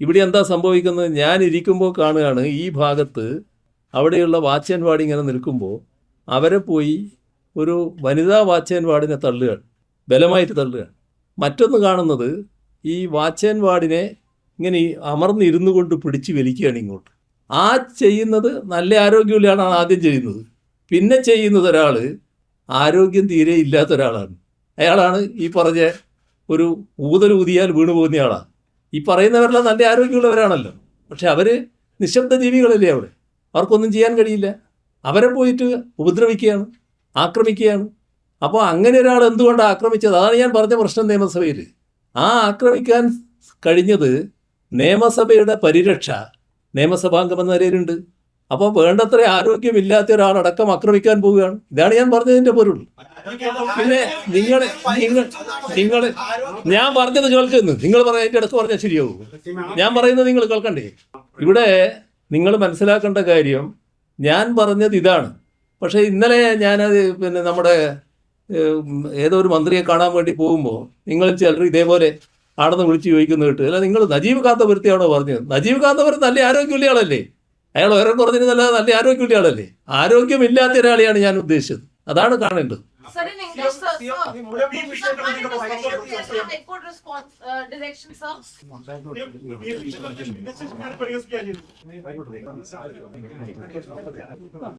ഇവിടെ എന്താ സംഭവിക്കുന്നത്? ഞാൻ ഇരിക്കുമ്പോൾ കാണുകയാണ് ഈ ഭാഗത്ത് അവിടെയുള്ള വാച്ച് ആൻഡ് വാർഡ് ഇങ്ങനെ നിൽക്കുമ്പോൾ അവരെ പോയി ഒരു വനിതാ വാച്ച് ആൻഡ് വാർഡിനെ തള്ളുകയാണ്, ബലമായിട്ട് തള്ളുകയാണ്. മറ്റൊന്ന് കാണുന്നത് ഈ വാച്ച് ആൻഡ് വാർഡിനെ ഇങ്ങനെ അമർന്നിരുന്നു കൊണ്ട് പിടിച്ച് വലിക്കുകയാണ് ഇങ്ങോട്ട്. ആ ചെയ്യുന്നത് നല്ല ആരോഗ്യമുള്ളയാണ് ആദ്യം ചെയ്യുന്നത്. പിന്നെ ചെയ്യുന്നത് ഒരാൾ ആരോഗ്യം തീരെ ഇല്ലാത്ത ഒരാളാണ്. അയാളാണ് ഈ പറഞ്ഞ ഒരു ഊതിയാൽ വീണു പോകുന്നയാളാണ്. ഈ പറയുന്നവരെല്ലാം നല്ല ആരോഗ്യമുള്ളവരാണല്ലോ, പക്ഷെ അവർ നിശബ്ദ ജീവികളല്ലേ അവിടെ. അവർക്കൊന്നും ചെയ്യാൻ കഴിയില്ല. അവരെ പോയിട്ട് ഉപദ്രവിക്കുകയാണ്, ആക്രമിക്കുകയാണ്. അപ്പോൾ അങ്ങനെ ഒരാൾ എന്തുകൊണ്ടാണ് ആക്രമിച്ചത്? അതാണ് ഞാൻ പറഞ്ഞ പ്രശ്നം നിയമസഭയിൽ. ആ ആക്രമിക്കാൻ കഴിഞ്ഞത് നിയമസഭയുടെ പരിരക്ഷ നിയമസഭാംഗമെന്ന നിലയിലുണ്ട്. അപ്പോൾ വേണ്ടത്ര ആരോഗ്യമില്ലാത്ത ഒരാളടക്കം ആക്രമിക്കാൻ പോവുകയാണ്. ഇതാണ് ഞാൻ പറഞ്ഞതിൻ്റെ പൊരുൾ. പിന്നെ നിങ്ങൾ ഞാൻ പറഞ്ഞത് കേൾക്കുന്നു. നിങ്ങൾ അതിൻ്റെ ഇടയ്ക്ക് പറഞ്ഞാൽ ശരിയാവും. ഞാൻ പറയുന്നത് നിങ്ങൾ കേൾക്കണ്ടേ? ഇവിടെ നിങ്ങൾ മനസ്സിലാക്കേണ്ട കാര്യം, ഞാൻ പറഞ്ഞത് ഇതാണ്. പക്ഷേ ഇന്നലെ ഞാനത് നമ്മുടെ ഏതോ ഒരു മന്ത്രിയെ കാണാൻ വേണ്ടി പോകുമ്പോൾ നിങ്ങൾ ചിലർ ഇതേപോലെ ആണെന്ന് വിളിച്ച് ചോദിക്കുന്നത് കേട്ട്, അല്ല നിങ്ങൾ നജീബ് കാന്തപുരത്തെയാണോ പറഞ്ഞത്? നജീബ് കാന്തപുരത്ത് നല്ല ആരോഗ്യമുള്ള ആളല്ലേ? അയാൾ ഉയരം കുറഞ്ഞിരുന്നല്ല, നല്ല ആരോഗ്യമുള്ള ആളല്ലേ? ആരോഗ്യമില്ലാത്ത ഒരാളെയാണ് ഞാൻ ഉദ്ദേശിച്ചത്. അതാണ് കാണേണ്ടത്. Sir, in English, sir. High-Court response, direction, sir.